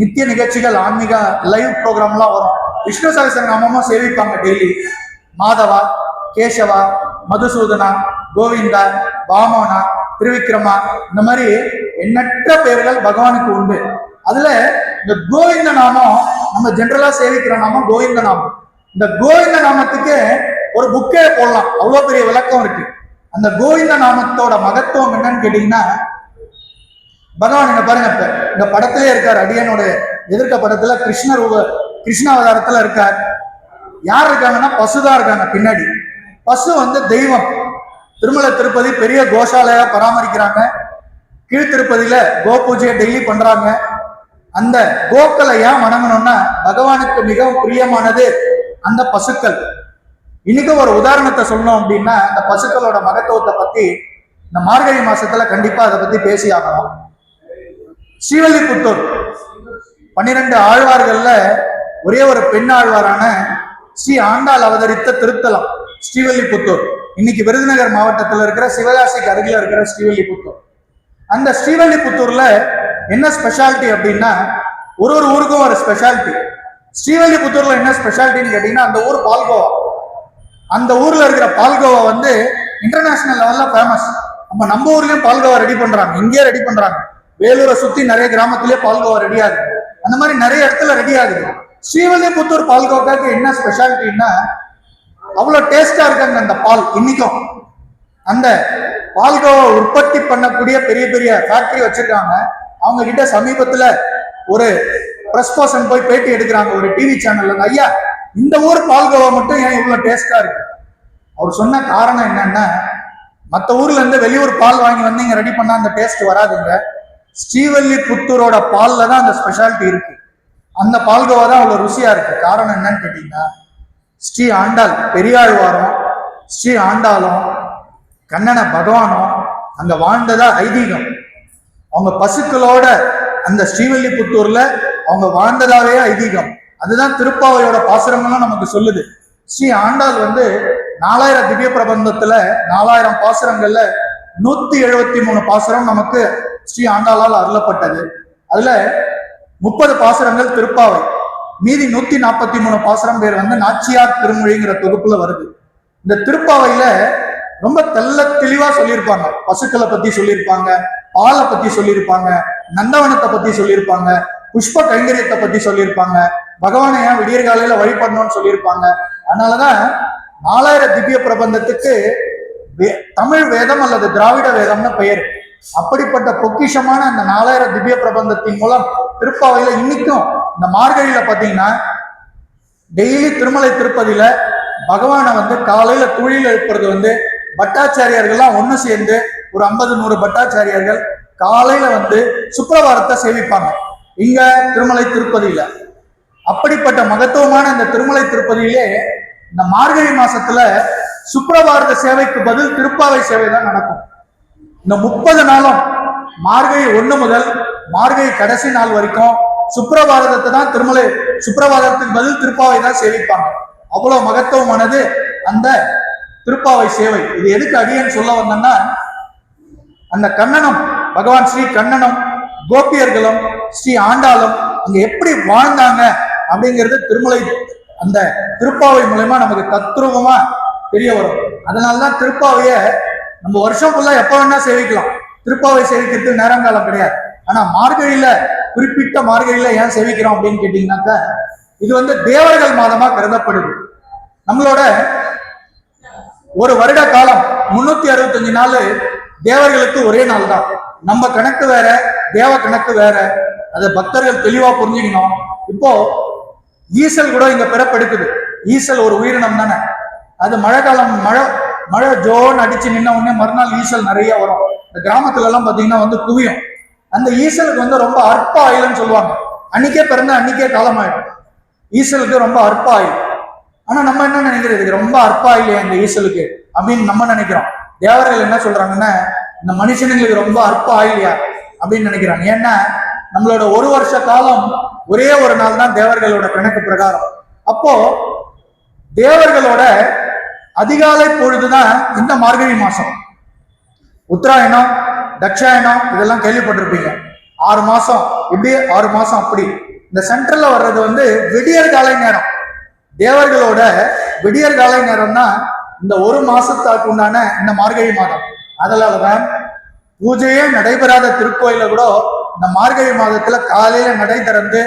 நித்திய நிகழ்ச்சிகள், ஆன்மீக லைவ் ப்ரோக்ராம்லாம் வரும். விஷ்ணு சகஸ்ர நாமமும் சேவிப்பாங்க டெய்லி. மாதவா, கேசவா, மதுசூதனா, கோவிந்தா, வாமோனா, திருவிக்ரமா, இந்த மாதிரி எண்ணற்ற பெயர்கள் பகவானுக்கு உண்டு. அதுல இந்த கோவிந்த நாமம் நம்ம ஜென்ரலா சேவிக்கிற நாமம் கோவிந்த நாமம். இந்த கோவிந்த நாமத்துக்கு ஒரு புக்கே போடலாம், அவ்வளவு பெரிய விளக்கம் இருக்கு. அந்த கோவிந்த நாமத்தோட மகத்துவம் என்னன்னு கேட்டீங்கன்னா, பகவான் இங்க பாருங்க, இப்ப இந்த படத்திலே இருக்கார். அடியனோட எதிர்க்க படத்துல கிருஷ்ண அவதாரத்துல இருக்கார். யார் இருக்காங்கன்னா பசுதான் இருக்காங்க பின்னாடி. பசு தெய்வம். திருமலை திருப்பதி பெரிய கோஷாலையா பராமரிக்கிறாங்க. கீழ் திருப்பதியில கோ பூஜையை டெய்லி பண்றாங்க. அந்த கோக்களை ஏன் வணங்கணும்னா பகவானுக்கு மிகவும் பிரியமானது அந்த பசுக்கள். இன்னைக்கு ஒரு உதாரணத்தை சொல்லணும் அப்படின்னா, அந்த பசுக்களோட மகத்துவத்தை பத்தி இந்த மார்கழி மாசத்துல கண்டிப்பா அதை பத்தி பேசி ஆகணும். ஸ்ரீவல்லிபுத்தூர் 12 ஆழ்வார்கள்ல ஒரே ஒரு பெண் ஆழ்வாரான ஸ்ரீ ஆண்டாள் அவதரித்த திருத்தலம் ஸ்ரீவல்லிபுத்தூர். இன்னைக்கு விருதுநகர் மாவட்டத்தில் இருக்கிற சிவகாசிக்கு அருகில் இருக்கிற ஸ்ரீவல்லிபுத்தூர். அந்த ஸ்ரீவல்லிபுத்தூர்ல என்ன ஸ்பெஷாலிட்டி அப்படின்னா, ஒரு ஊருக்கும் ஒரு ஸ்பெஷாலிட்டி. ஸ்ரீவல்லிபுத்தூர்ல என்ன ஸ்பெஷாலிட்டின்னு கேட்டீங்கன்னா, அந்த ஊர் பால்கோவா. அந்த ஊர்ல இருக்கிற பால்கோவா இன்டர்நேஷனல் லெவல்ல ஃபேமஸ். நம்ம ஊர்லயும் பால்கோவா ரெடி பண்றாங்க, இங்கேயே ரெடி பண்றாங்க. வேலூரை சுத்தி நிறைய கிராமத்திலேயே பால்கோவா ரெடி ஆகுது. அந்த மாதிரி நிறைய இடத்துல ரெடி ஆகுது. ஸ்ரீவல்லிபுத்தூர் பால்கோவாக்கு என்ன ஸ்பெஷாலிட்டின்னா, அவ்வளவு டேஸ்டா இருக்காங்க அந்த பால். இன்னைக்கும் அந்த பால்கோவா உற்பத்தி பண்ணக்கூடிய பெரிய பெரிய ஃபேக்டரி வச்சிருக்காங்க. அவங்க கிட்ட சமீபத்துல ஒரு பிரஸ் பர்சன் போய் பேட்டி எடுக்கிறாங்க ஒரு டிவி சேனல்ல. ஐயா, இந்த ஊர் பால்கோவா மட்டும் ஏன் இவ்வளவு டேஸ்டா இருக்கு? அவர் சொன்ன காரணம் என்னன்னா, மற்ற ஊர்ல இருந்து வெளியூர் பால் வாங்கி இங்க ரெடி பண்ணா அந்த டேஸ்ட் வராதுங்க. ஸ்ரீவல்லிபுத்தூரோட பால்ல தான் அந்த ஸ்பெஷாலிட்டி இருக்கு. அந்த பால்கோவா தான் அவ்வளவு ருசியா இருக்கு. காரணம் என்னன்னு கேட்டீங்கன்னா, ஸ்ரீ ஆண்டாள் பெரியாழ்வாரும் ஸ்ரீ ஆண்டாளும் கண்ணன பகவானும் அங்க வாழ்ந்ததா ஐதீகம். அவங்க பசுக்களோட அந்த ஸ்ரீவல்லிபுத்தூர்ல அவங்க வாழ்ந்ததாவே ஐதீகம். அதுதான் திருப்பாவையோட பாசுரங்களும் நமக்கு சொல்லுது. ஸ்ரீ ஆண்டாள் 4000 திவ்ய பிரபந்தத்துல 4000 பாசுரங்கள்ல 173 பாசுரம் நமக்கு ஸ்ரீ ஆண்டாளால் அருளப்பட்டது. அதுல 30 பாசுரங்கள் திருப்பாவை, மீதி 143 பாசுரம் பேர் நாச்சியார் திருமொழிங்கிற தொகுப்புல வருது. இந்த திருப்பாவையில ரொம்ப தெளிவா சொல்லியிருப்பாங்க. பசுக்களை பத்தி சொல்லியிருப்பாங்க, பாலை பத்தி சொல்லியிருப்பாங்க, நந்தவனத்தை பத்தி சொல்லியிருப்பாங்க, புஷ்ப கைங்கரியத்தை பத்தி சொல்லியிருப்பாங்க, பகவானை ஏன் விடியற் காலையில வழிபடணும்னு சொல்லியிருப்பாங்க. அதனாலதான் 4000 திவ்ய பிரபந்தத்துக்கு தமிழ் வேதம் அல்லது திராவிட வேதம்னு பெயர். அப்படிப்பட்ட பொக்கிஷமான அந்த 4000 திவ்ய பிரபந்தத்தின் மூலம் திருப்பாவையில இன்னைக்கும் இந்த மார்கழியில பாத்தீங்கன்னா, டெய்லி திருமலை திருப்பதியில பகவானை காலையில துழில் எழுப்புறது பட்டாச்சாரியார்கள்லாம் ஒண்ணு சேர்ந்து ஒரு 50-100 பட்டாச்சாரியார்கள் காலையில சுப்பிரபாரத்தை சேவிப்பாங்க இங்க திருமலை திருப்பதியில. அப்படிப்பட்ட மகத்துவமான இந்த திருமலை திருப்பதியிலே இந்த மார்கழி மாசத்துல சுப்பிரபாரத சேவைக்கு பதில் திருப்பாவை சேவை தான் நடக்கும். இந்த 30 நாளும் மார்கழி 1 முதல் மார்கழி கடைசி நாள் வரைக்கும் சுப்பிரபாரதத்தை தான் சுப்பிரபாரதத்துக்கு பதில் திருப்பாவை தான் சேவிப்பாங்க. அவ்வளவு மகத்துவமானது அந்த திருப்பாவை சேவை. இது எதுக்கு அடியேன்னு சொல்ல வந்தேன்னா, அந்த கண்ணனும் பகவான் ஸ்ரீ கண்ணனும் கோபியர்களும் ஸ்ரீ ஆண்டாளும் அங்க எப்படி வாழ்ந்தாங்க அப்படிங்கிறது திருமலை அந்த திருப்பாவை மூலமா நமக்கு தத்ரூபமா தெரிய வரும். அதனாலதான் திருப்பாவைய நம்ம வருஷம் ஃபுல்லா எப்ப வேணா சேவிக்கலாம். திருப்பாவை சேவிக்கிறதுக்கு நேரங்காலம் கிடையாது. ஆனா மார்கழியில, குறிப்பிட்ட மார்கழியில ஏன் சேவிக்கிறோம் அப்படின்னு கேட்டீங்கன்னாக்க, இது தேவர்கள் மாதமா கருதப்படுது. நம்மளோட ஒரு வருட காலம் 365 நாள் தேவர்களுக்கு ஒரே நாள் தான். நம்ம கணக்கு வேற, தேவ கணக்கு வேற. அதை பக்தர்கள் தெளிவா புரிஞ்சுக்கணும். இப்போ ஈசல் கூட இங்க பிறப்பெடுக்குது. ஈசல் ஒரு உயிரினம் தானே. அது மழை காலம், மழை ஜோன்னு அடிச்சு நின்ன உடனே மறுநாள் ஈசல் நிறைய வரும். இந்த கிராமத்துல எல்லாம் பாத்தீங்கன்னா குவியும். அந்த ஈசலுக்கு ரொம்ப அற்ப ஆயுள்னு சொல்லுவாங்க. அன்னைக்கே பிறந்த அன்னைக்கே காலம் ஆயிடும். ஈசலுக்கு ரொம்ப அற்ப ஆயுள். ஆனா நம்ம என்ன நினைக்கிறது, இதுக்கு ரொம்ப அற்ப ஆயில்லையா இந்த ஈசலுக்கு அப்படின்னு நம்ம நினைக்கிறோம். தேவர்கள் என்ன சொல்றாங்கன்னா, இந்த மனுஷனுங்களுக்கு ரொம்ப அற்ப ஆயில்லையா, அப்படின்னு நினைக்கிறாங்க. ஏன்னா நம்மளோட ஒரு வருஷ காலம் ஒரே ஒரு நாள் தான் தேவர்களோட கணக்கு பிரகாரம். அப்போ தேவர்களோட அதிகாலை பொழுதுதான் இந்த மார்கழி மாசம். உத்தராயணம், தட்சாயணம் இதெல்லாம் கேள்விப்பட்டிருப்பீங்க. 6 மாசம் இப்படி 6 மாசம் அப்படி. இந்த சென்ட்ரல்ல வர்றது வந்து விடியற் காலை நேரம். தேவர்களோட விடியற் காலை நேரம் தான் இந்த ஒரு மாசத்துக்கு உண்டான இந்த மார்கழி மாதம். அதனாலதான் பூஜையே நடைபெறாத திருக்கோயில கூட இந்த மார்கழி மாதத்துல காலையில நடை திறந்து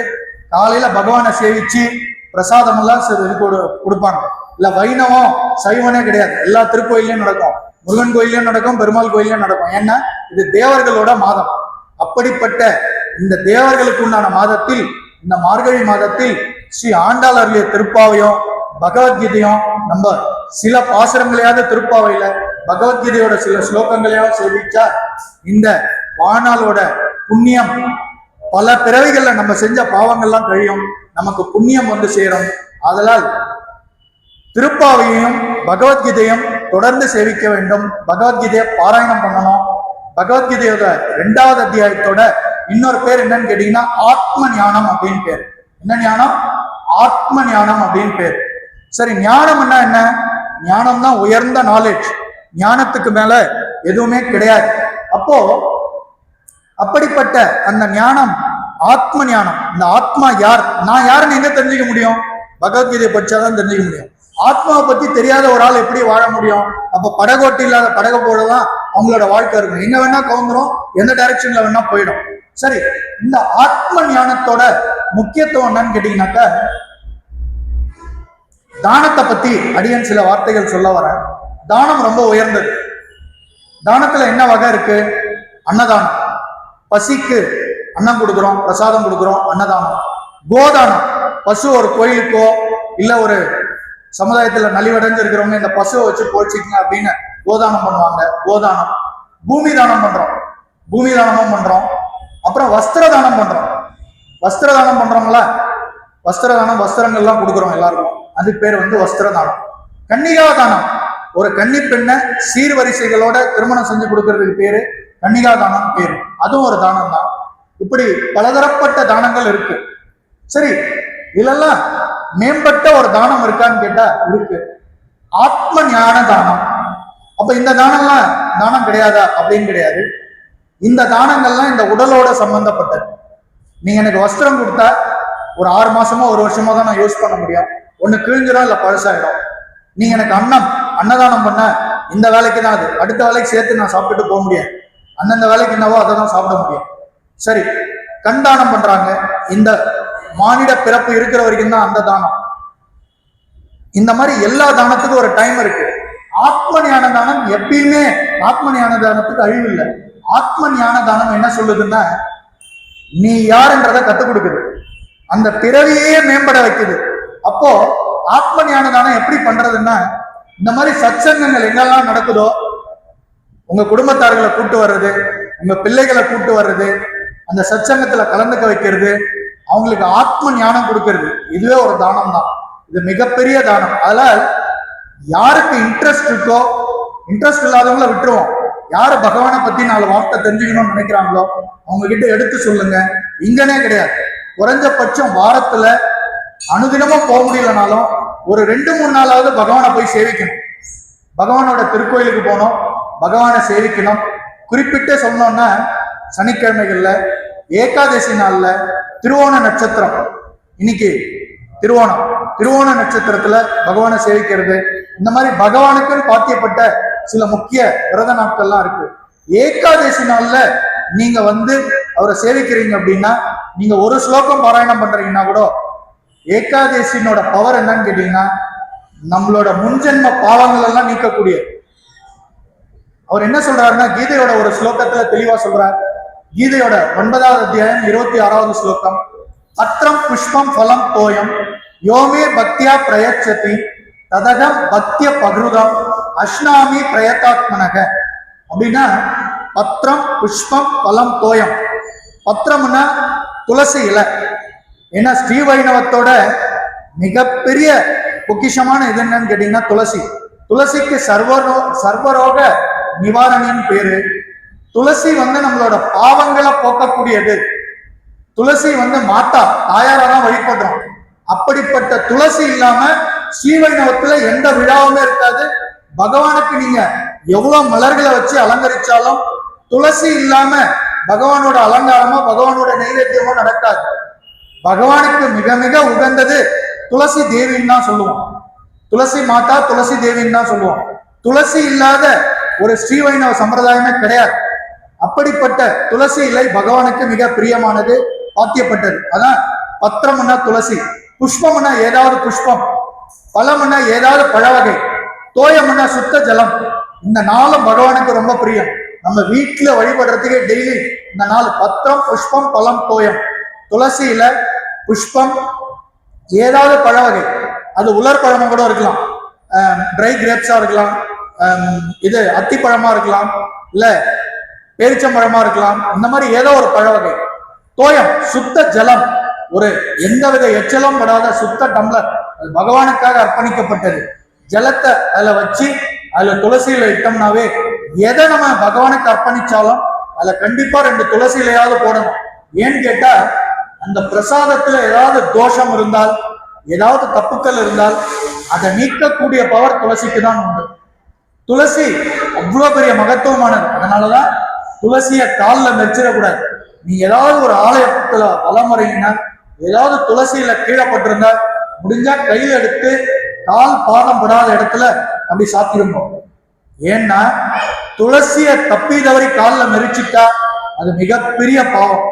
காலையில பகவானை சேவிச்சு பிரசாதம் எல்லாம் கொடுப்பாங்க. இல்ல வைணவம் சைவனே கிடையாது, எல்லா திருக்கோயிலையும் நடக்கும். முருகன் கோயிலையும் நடக்கும், பெருமாள் கோயிலையும் நடக்கும். ஏன்னா இது தேவர்களோட மாதம். அப்படிப்பட்ட இந்த தேவர்களுக்கு உண்டான மாதத்தில், இந்த மார்கழி மாதத்தில் ஸ்ரீ ஆண்டாள் அருளிய திருப்பாவையும் பகவத்கீதையும் நம்ம சில பாசுரங்களையாவது திருப்பாவையில பகவத்கீதையோட சில ஸ்லோகங்களையாவது சேவிச்சா இந்த வாழ்நாளோட புண்ணியம் பல பிறவிகள்ல நம்ம செஞ்ச பாவங்கள்லாம் கழியும், நமக்கு புண்ணியம் வந்து சேரும். அதனால் திருப்பாவையும் பகவத்கீதையும் தொடர்ந்து சேவிக்க வேண்டும். பகவத்கீதையை பாராயணம் பண்ணணும். பகவத்கீதையோட 2வது அத்தியாயத்தோட இன்னொரு பேர் என்னன்னு கேட்டீங்கன்னா ஆத்ம ஞானம் அப்படின்னு பேர். என்ன ஞானம்? ஆத்ம ஞானம் அப்படின்னு பேர். சரி, ஞானம்னா என்ன? ஞானம் தான் உயர்ந்த நாலேஜ். ஞானத்துக்கு மேல எதுவுமே கிடையாது. அப்போ அப்படிப்பட்ட அந்த ஞானம் ஆத்ம ஞானம். இந்த ஆத்மா யார், நான் யாருன்னு எங்க தெரிஞ்சுக்க முடியும்? பகவத்கீதையை படிச்சாதான் தெரிஞ்சுக்க முடியும். ஆத்மாவை பத்தி தெரியாத ஒரு ஆள் எப்படி வாழ முடியும்? அப்ப படகோட்டி இல்லாத படகு போலதான் அவங்களோட வாழ்க்கை இருக்கும். எங்க வேணா கவுந்துரும், எந்த டைரக்ஷன்ல வேணா போயிடும். சரி, இந்த ஆத்ம ஞானத்தோட முக்கியத்துவம் என்னன்னு கேட்டீங்கன்னாக்க தானத்தை பத்தி அடியன் சில வார்த்தைகள் சொல்ல வர. தானம் ரொம்ப உயர்ந்தது. தானத்துல என்ன வகை இருக்கு? அன்னதானம், பசிக்கு அன்னம் கொடுக்குறோம், பிரசாதம் கொடுக்குறோம், அன்னதானம். கோதானம், பசு ஒரு கோயிலுக்கோ இல்ல ஒரு சமுதாயத்துல நலிவடைஞ்சு இருக்கிறவங்க இந்த பசுவை வச்சு போச்சுங்க அப்படின்னு கோதானம் பண்ணுவாங்க, கோதானம். பூமி தானம் பண்றோம், பூமி தானமும் பண்றோம். அப்புறம் வஸ்திர தானம் பண்றோம். வஸ்திர தானம் பண்றோம்ல, வஸ்திர தானம், வஸ்திரங்கள்லாம் கொடுக்குறோம் எல்லாருக்கும், அதுக்கு பேர் வந்து வஸ்திர தானம். கன்னிகா தானம், ஒரு கன்னி பெண்ணை சீர்வரிசைகளோட திருமணம் செஞ்சு கொடுக்கறதுக்கு பேரு கன்னிகா தானம் பேரு, அதுவும் ஒரு தானம் தான். இப்படி பலதரப்பட்ட தானங்கள் இருக்கு. சரி, இதெல்லாம் மேம்பட்ட ஒரு தானம் இருக்கான்னு கேட்டா இருக்கு, ஆத்ம ஞான தானம். அப்ப இந்த தானம்லாம் தானம் கிடையாதா அப்படின்னு கிடையாது. இந்த தானங்கள்லாம் இந்த உடலோட சம்பந்தப்பட்டது. நீங்க எனக்கு வஸ்திரம் கொடுத்தா ஒரு 6 மாசமோ 1 வருஷமோ தான் நான் யூஸ் பண்ண முடியும். ஒண்ணு கிழிஞ்சிடும் இல்ல பழசாயிடும். நீங்க எனக்கு அன்னதானம் பண்ண இந்த வேலைக்கு தான், அது அடுத்த வேலைக்கு சேர்த்து நான் சாப்பிட்டுட்டு போக முடியாது. அந்தந்த வேலைக்கு என்னவோ அதை தான் சாப்பிட முடியும். சரி, கண் தானம் பண்றாங்க. இந்த மானிட பிறப்பு இருக்கிற வரைக்கும் தான் அந்த தானம். இந்த மாதிரி எல்லா தானத்துக்கும் ஒரு டைம் இருக்கு. ஆத்ம ஞான தானம் எப்பயுமே, ஆத்ம ஞான தானத்துக்கு அழிவு இல்லை. ஆத்ம ஞான தானம் என்ன சொல்லுதுன்னா, நீ யாருன்றதை கத்துக் கொடுக்குது, அந்த பிறவியே மேம்பட வைக்குது. அப்போ ஆத்ம ஞான தானம் எப்படி பண்றதுன்னா, இந்த மாதிரி சத்சங்கங்கள் எங்கெல்லாம் நடக்குதோ, உங்க குடும்பத்தார்களை கூட்டு வர்றது, உங்க பிள்ளைகளை கூட்டு வர்றது, அந்த சத்சங்கத்துல கலந்துக்க வைக்கிறது, அவங்களுக்கு ஆத்ம ஞானம் கொடுக்கறது, இதுவே ஒரு தானம் தான். இது மிகப்பெரிய தானம். அதனால யாருக்கு இன்ட்ரெஸ்ட் இருக்கோ, இன்ட்ரெஸ்ட் இல்லாதவங்கள விட்டுருவோம். யாரு பகவானை பத்தி 4 வார்த்தை தெரிஞ்சுக்கணும்னு நினைக்கிறாங்களோ அவங்க கிட்ட எடுத்து சொல்லுங்க. இங்கனே கிடையாது, குறைஞ்சபட்சம் வாரத்துல அனுதினமும் போக முடியலனாலும் ஒரு 2-3 நாளாவது பகவானை போய் சேவிக்கணும். பகவானோட திருக்கோயிலுக்கு போகணும், பகவானை சேவிக்கணும். குறிப்பிட்டு சொன்னோம்னா சனிக்கிழமைகள்ல, ஏகாதசி நாள்ல, திருவோண நட்சத்திரம், இன்னைக்கு திருவோண நட்சத்திரத்துல பகவானை சேவிக்கிறது, இந்த மாதிரி பகவானுக்குன்னு பாத்தியப்பட்ட சில முக்கிய விரத நாட்கள்லாம் இருக்கு. ஏகாதசி நாள்ல நீங்க வந்து அவரை சேவிக்கிறீங்க அப்படின்னா, நீங்க ஒரு ஸ்லோகம் பாராயணம் பண்றீங்கன்னா கூட, ஏகாதசினோட பவர் என்னன்னு கேட்டீங்கன்னா, நம்மளோட முன்ஜென்ம பாவங்கள் எல்லாம் நீக்கக்கூடிய. அவர் என்ன சொல்றாருன்னா, கீதையோட ஒரு ஸ்லோகத்துல தெளிவா சொல்றார். கீதையோட 9வது அத்தியாயம் 26வது ஸ்லோகம், பத்திரம் புஷ்பம் பலம் தோயம் யோமே பக்தியா பிரயச்சதி ததகம் பக்திய பகிருதம் அஷ்னாமி பிரயத்தாத்மனக. அப்படின்னா பத்திரம் புஷ்பம் பலம் தோயம். பத்திரம்னா துளசி இலை. ஏன்னா ஸ்ரீ வைணவத்தோட மிகப்பெரிய பொக்கிஷமான இது என்னன்னு கேட்டீங்கன்னா துளசி. துளசிக்கு சர்வரோக நிவாரணின்னு பேரு. துளசி வந்து நம்மளோட பாவங்களை போக்கக்கூடியது. துளசி வந்து மாதா தாயாரா தான் வழிபடுறோம். அப்படிப்பட்ட துளசி இல்லாம ஸ்ரீவைணவத்துல எந்த விழாவுமே இருக்காது. பகவானுக்கு நீங்க எவ்வளவு மலர்களை வச்சு அலங்கரிச்சாலும் துளசி இல்லாம பகவானோட அலங்காரமோ பகவானோட நைவேத்தியமோ நடக்காது. பகவானுக்கு மிக மிக உகந்தது துளசி தேவின்னு தான் சொல்லுவோம். துளசி மாதா துளசி தேவின்னு தான் சொல்லுவோம். துளசி இல்லாத ஒரு ஸ்ரீவைணவ சம்பிரதாயமே கிடையாது. அப்படிப்பட்ட துளசி இலை பகவானுக்கு மிக பிரியமானது, பாத்தியப்பட்டது. அதான் பத்திரம்னா துளசி, புஷ்பம்னா ஏதாவது புஷ்பம், பழம்னா ஏதாவது பழ வகை, தோயம்னா சுத்த ஜலம். இந்த நாளும் பகவானுக்கு ரொம்ப பிரியம். நம்ம வீட்டுல வழிபடுறதுக்கே டெய்லி இந்த நாள் பத்திரம், புஷ்பம், பழம், தோயம். துளசி இலை, புஷ்பம், ஏதாவது பழ வகை, அது உலர் பழமும் கூட இருக்கலாம், ட்ரை கிரேப்ஸா இருக்கலாம், இது அத்திப்பழமா இருக்கலாம், இல்ல பேரிச்சம்பழமா இருக்கலாம். இந்த மாதிரி ஏதோ ஒரு பழ வகை. தோயம் சுத்த ஜலம், ஒரு எந்தவித எச்சலும் படாத சுத்த டம்ளர், அது பகவானுக்காக அர்ப்பணிக்கப்பட்டது. ஜலத்தை அதுல வச்சு அதுல துளசியில இட்டோம்னாவே எதை நம்ம பகவானுக்கு அர்ப்பணிச்சாலும் அதுல கண்டிப்பா 2 துளசி இலையாவது போடணும். ஏன்னு கேட்டா அந்த பிரசாதத்துல ஏதாவது தோஷம் இருந்தால், ஏதாவது தப்புக்கள் இருந்தால் அதை நீக்கக்கூடிய பவர் துளசிக்கு தான் உண்டு. துளசி அவ்வளவு பெரிய மகத்துவமானது. அதனாலதான் துளசிய காலில் மெச்சிடக்கூடாது. நீ ஏதாவது ஒரு ஆலயத்துல வலமுறையினா ஏதாவது துளசியில கீழப்பட்டிருந்தா முடிஞ்சா கையில் எடுத்து கால் பாதம் படாத இடத்துல அப்படி சாத்திடணும். ஏன்னா துளசிய தப்பி தவறி காலில் மெரிச்சிட்டா அது மிகப்பெரிய பாவம்.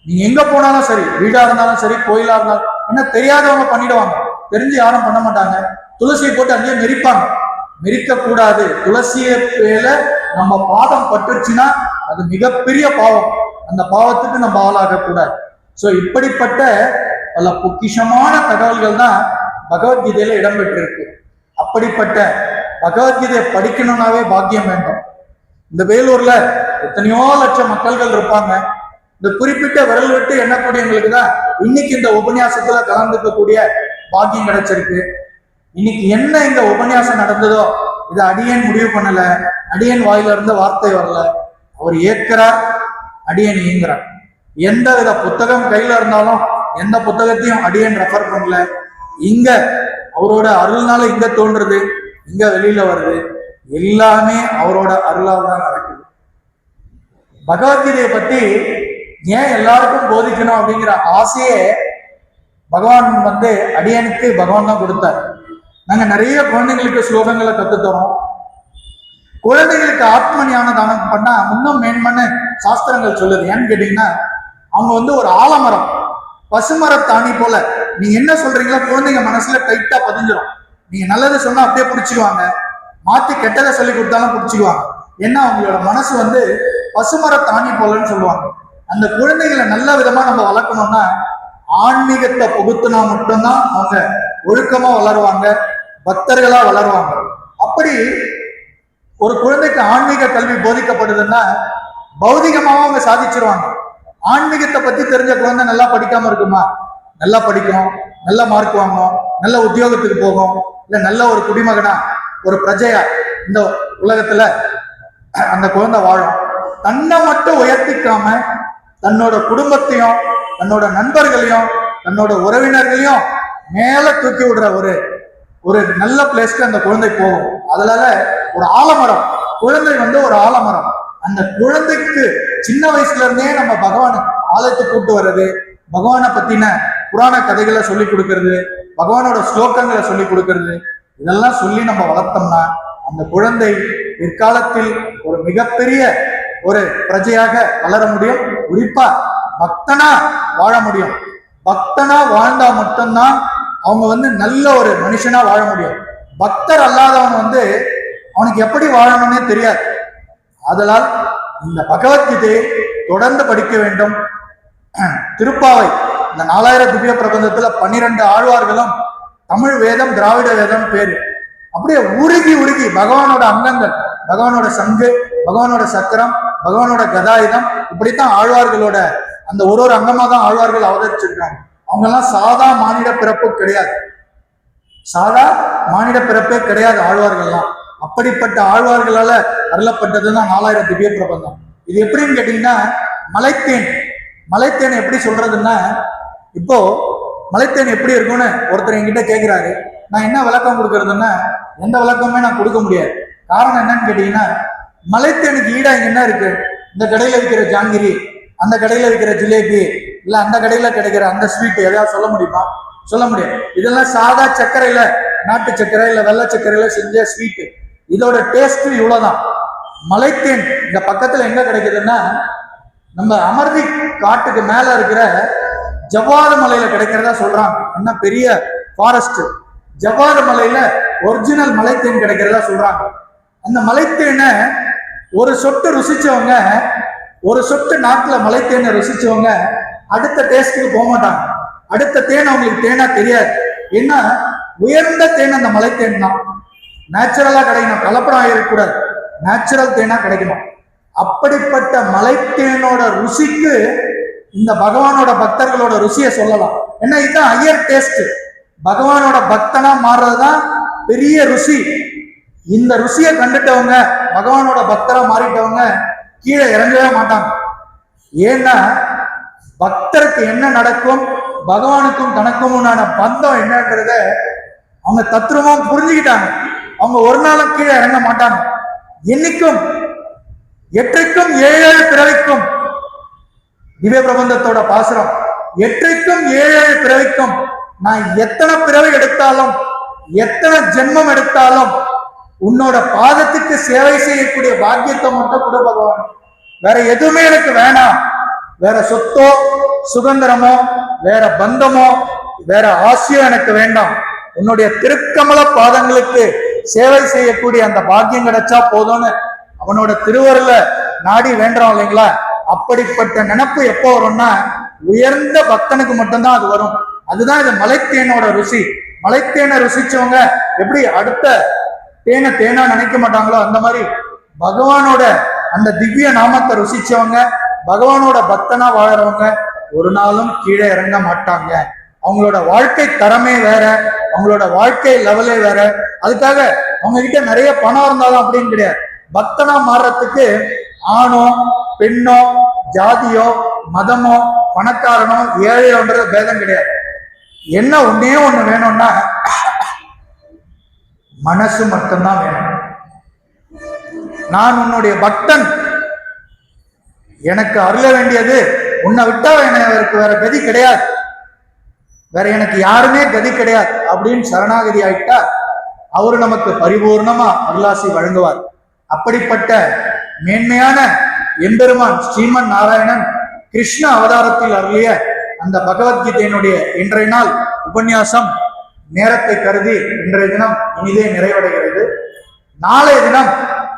நீங்க எங்க போனாலும் சரி, வீடா இருந்தாலும் சரி, கோயிலா இருந்தாலும், என்ன தெரியாதவங்க பண்ணிடுவாங்க, தெரிஞ்சு யாரும் பண்ண மாட்டாங்க. துளசியை போட்டு அங்கேயே மெரிப்பாங்க. மெரிக்க கூடாது. துளசிய மேல நம்ம பாதம் பட்டுச்சுன்னா அது மிகப்பெரிய பாவம். அந்த பாவத்துக்கு நம்ம ஆளாக கூடாது. சோ இப்படிப்பட்ட பல பொக்கிஷமான தகவல்கள் தான் பகவத்கீதையில இடம்பெற்றிருக்கு. அப்படிப்பட்ட பகவத்கீதையை படிக்கணும்னாவே பாக்கியம் வேண்டும். இந்த வேலூர்ல எத்தனையோ லட்சம் மக்கள்கள் இருப்பாங்க. இந்த குறிப்பிட்ட விரல் விட்டு எண்ணக்கூடியவங்களுக்கு தான் இன்னைக்கு இந்த உபன்யாசத்துல கலந்துக்கக்கூடிய பாக்கியம் கிடைச்சிருக்கு. இன்னைக்கு என்ன இங்க உபன்யாசம் நடந்ததோ இதை அடியேன் முடிவு பண்ணல, அடியேன் வாயில இருந்து வார்த்தை வரல. அவர் ஏற்கிறார், அடியேன் இயங்குறார். எந்த வித புத்தகம் கையில இருந்தாலும் எந்த புத்தகத்தையும் அடியேன் ரெஃபர் பண்ணல. இங்க அவரோட அருள்னால இங்க தோன்றுறது, இங்க வெளியில வருது, எல்லாமே அவரோட அருளால் தான் நடக்குது. பகவத்கீதையை பத்தி ஏன் எல்லாருக்கும் போதிக்கணும் அப்படிங்கிற ஆசையே பகவான் வந்து அடியனுக்கு பகவான் தான் கொடுத்தார். நாங்க நிறைய குழந்தைங்களுக்கு ஸ்லோகங்களை கத்துத்தரோம். குழந்தைகளுக்கு ஆத்ம ஞான தானம் பண்ணா இன்னும் மேன்மன்னு சாஸ்திரங்கள் சொல்லுது. ஏன்னு கேட்டீங்கன்னா அவங்க வந்து ஒரு ஆலமரம், பசுமரத்தாணி போல. நீங்க என்ன சொல்றீங்களோ குழந்தைங்க மனசுல டைட்டா பதிஞ்சிடும். நீங்க நல்லதை சொன்னா அப்படியே பிடிச்சிக்குவாங்க, மாத்தி கெட்டதை சொல்லி கொடுத்தாலும் பிடிச்சிக்குவாங்க. ஏன்னா அவங்களோட மனசு வந்து பசுமரத்தாணி போலன்னு சொல்லுவாங்க. அந்த குழந்தைகளை நல்ல விதமா நம்ம வளர்க்கணும்னா ஆன்மீகத்தை புகுத்தினா மட்டும்தான் அவங்க ஒழுக்கமா வளருவாங்க, பக்தர்களா வளருவாங்க. அப்படி ஒரு குழந்தைக்கு ஆன்மீக கல்வி போதிக்கப்படுதுன்னா பௌதிகமாவும் அவங்க சாதிச்சிருவாங்க. ஆன்மீகத்தை பத்தி தெரிஞ்ச குழந்தை நல்லா படிக்காம இருக்குமா? நல்லா படிக்கும், நல்ல மார்க் வாங்கும், நல்ல உத்தியோகத்துக்கு போகும், இல்ல நல்ல ஒரு குடிமகனா ஒரு பிரஜையா இந்த உலகத்துல அந்த குழந்தை வாழும். தன்னை மட்டும் உயர்த்திக்காம தன்னோட குடும்பத்தையும் தன்னோட நண்பர்களையும் தன்னோட உறவினர்களையும் மேல தூக்கி விடுற ஒரு நல்ல பிளேஸ்க்கு அந்த குழந்தை போகும். அதனால ஒரு ஆலமரம், குழந்தை வந்து ஒரு ஆலமரம். அந்த குழந்தைக்கு சின்ன வயசுல இருந்தே நம்ம பகவான் ஆலயத்துக்கு கூட்டு வர்றது, பகவானை பத்தின புராண கதைகளை சொல்லி கொடுக்கறது, பகவானோட ஸ்லோகங்களை சொல்லி கொடுக்கறது, இதெல்லாம் சொல்லி நம்ம வளர்த்தோம்னா அந்த குழந்தை பிற்காலத்தில் ஒரு மிகப்பெரிய ஒரு பிரஜையாக வளர முடியும். குறிப்பா பக்தனா வாழ முடியும். பக்தனா வாழ்ந்தா மட்டும்தான் அவங்க வந்து நல்ல ஒரு மனுஷனா வாழ முடியும். பக்தர் அல்லாதவன் வந்து அவனுக்கு எப்படி வாழணும்னே தெரியாது. அதனால் இந்த பகவத்கீதையை தொடர்ந்து படிக்க வேண்டும். திருப்பாவை இந்த 4000 திவ்ய பிரபந்தத்துல 12 ஆழ்வார்களும் தமிழ் வேதம் திராவிட வேதம் பேரு. அப்படியே உருகி உருகி பகவானோட அங்கங்கள், பகவானோட சங்கு, பகவானோட சக்கரம், பகவானோட கதாயுதம், இப்படித்தான் ஆழ்வார்களோட அந்த ஒரு அங்கமா தான் ஆழ்வார்கள் அவதரிச்சிருக்காங்க. அவங்க எல்லாம் சாதா மானிட பிறப்பு கிடையாது, சாதா மானிட பிறப்பே கிடையாது ஆழ்வார்கள்லாம். அப்படிப்பட்ட ஆழ்வார்களால அருளப்பட்டதுதான் 4000 திவ்ய பிரபந்தம். இது எப்படின்னு கேட்டீங்கன்னா, மலைத்தேன். மலைத்தேன் எப்படி சொல்றதுன்னா, இப்போ மலைத்தேன் எப்படி இருக்கும்னு ஒருத்தர் என்கிட்ட கேட்கிறாரு. நான் என்ன விளக்கம் கொடுக்கறதுன்னா, எந்த விளக்கமே நான் கொடுக்க முடியாது. காரணம் என்னன்னு கேட்டீங்கன்னா, மலைத்தேனுக்கு ஈடா இங்க என்ன இருக்கு? இந்த கடையில விற்கிற ஜாங்கிரி, அந்த கடையில விற்கிற ஜிலேபி, இல்ல அந்த கடையில கிடைக்கிற அந்த ஸ்வீட் எதாவது சொல்ல முடியுமா? சொல்ல முடியாது. இதெல்லாம் சாதா சர்க்கரையில, நாட்டு சர்க்கரை இல்ல வெள்ளை சர்க்கரையில செஞ்ச ஸ்வீட். இதோட டேஸ்ட் இவ்வளவுதான். மலைத்தேன் இந்த பக்கத்துல எங்க கிடைக்குதுன்னா, நம்ம அமர்தி காட்டுக்கு மேல இருக்கிற ஜவ்வாது மலையில கிடைக்கிறதா சொல்றாங்க. என்ன பெரிய ஃபாரஸ்ட், ஜவ்வாது மலையில ஒரிஜினல் மலைத்தேன் கிடைக்கிறதா சொல்றாங்க. அந்த மலைத்தேனை ஒரு சொட்டு ருசிச்சவங்க, ஒரு சொட்டு நாட்டுல மலைத்தேனை ருசிச்சவங்க அடுத்த டேஸ்ட்டுக்கு போக மாட்டாங்க. அடுத்த தேன் அவங்களுக்கு தேனா தெரியாது. ஏன்னா உயர்ந்த தேன் அந்த மலைத்தேன் தான். நேச்சுரலா கிடைக்கணும், கலப்படம் ஆகிடக்கூடாது, நேச்சுரல் தேனா கிடைக்கணும். அப்படிப்பட்ட மலைத்தேனோட ருசிக்கு இந்த பகவானோட பக்தர்களோட ருசியை சொல்லலாம். ஏன்னா இதுதான் ஹையர் டேஸ்ட். பகவானோட பக்தனா மாறுறதுதான் பெரிய ருசி. இந்த ருசியை கண்டுட்டவங்க, பகவானோட பக்தரா மாறிட்டவங்க கீழே இறங்கவே மாட்டாங்க. ஏன்னா பக்தருக்கு என்ன நடக்கும், பகவானுக்கும் தனக்கும் பந்தம் என்னன்றத அவங்க தத்ரூபமா புரிஞ்சுக்கிட்டாங்க. அவங்க ஒரு நாளும் கீழே இறங்க மாட்டாங்க. என்னைக்கும் எற்றைக்கும் 7 பிறவிக்கும், திவ்ய பிரபந்தத்தோட பாசுரம், எற்றைக்கும் 7 பிறவிக்கும் நான் எத்தனை பிறவி எடுத்தாலும், எத்தனை ஜென்மம் எடுத்தாலும் உன்னோட பாதத்துக்கு சேவை செய்யக்கூடிய பாக்கியத்தை மட்டும் கொடு பகவான். வேற எதுவுமே எனக்கு வேணாம். வேற சொத்தோ சுதந்திரமோ வேற பந்தமோ வேற ஆசையோ எனக்கு வேண்டாம். உன்னுடைய திருக்கமல பாதங்களுக்கு சேவை செய்யக்கூடிய அந்த பாக்கியம் கிடைச்சா போதும்னு அவனோட திருவருள நாடி வேண்டாம் இல்லைங்களா? அப்படிப்பட்ட நினைப்பு எப்போ வரும்னா, உயர்ந்த பக்தனுக்கு மட்டும்தான் அது வரும். அதுதான் இது மலைத்தேனோட ருசி. மலைத்தேனை ருசிச்சவங்க எப்படி அடுத்த தேனை தேனா நினைக்க மாட்டாங்களோ, அந்த மாதிரி பகவானோட அந்த திவ்ய நாமத்தை ருசிச்சவங்க, பகவானோட பக்தனா வாழறவங்க ஒரு நாளும் கீழே இறங்க மாட்டாங்க. அவங்களோட வாழ்க்கை தரமே வேற, அவங்களோட வாழ்க்கை லெவலே வேற. அதுக்காக அவங்க கிட்ட நிறைய பணம் இருந்தாலும் அப்படின்னு கிடையாது. பக்தனா மாறுறதுக்கு ஆணோ பெண்ணோ ஜாதியோ மதமோ பணக்காரனோ ஏழையோன்றது பேதம் கிடையாது. என்ன ஒன்னே ஒண்ணு வேணும்னா மனசு மட்டும்தான் வேணும். நான் உன்னுடைய பக்தன், எனக்கு அருள வேண்டியது உன்னை விட்டா எனக்கு வேற கதி கிடையாது, வேற எனக்கு யாருமே கதி கிடையாது அப்படின்னு சரணாகதி ஆயிட்டா அவரு நமக்கு பரிபூர்ணமா அருளாசி வழங்குவார். அப்படிப்பட்ட மேன்மையான எம்பெருமான் ஸ்ரீமன் நாராயணன் கிருஷ்ண அவதாரத்தில் அருளிய அந்த பகவத்கீதையினுடைய இன்றைய நாள் உபன்யாசம் நேரத்தை கருதி இன்றைய தினம் இனிதே நிறைவடைகிறது. நாளைய தினம்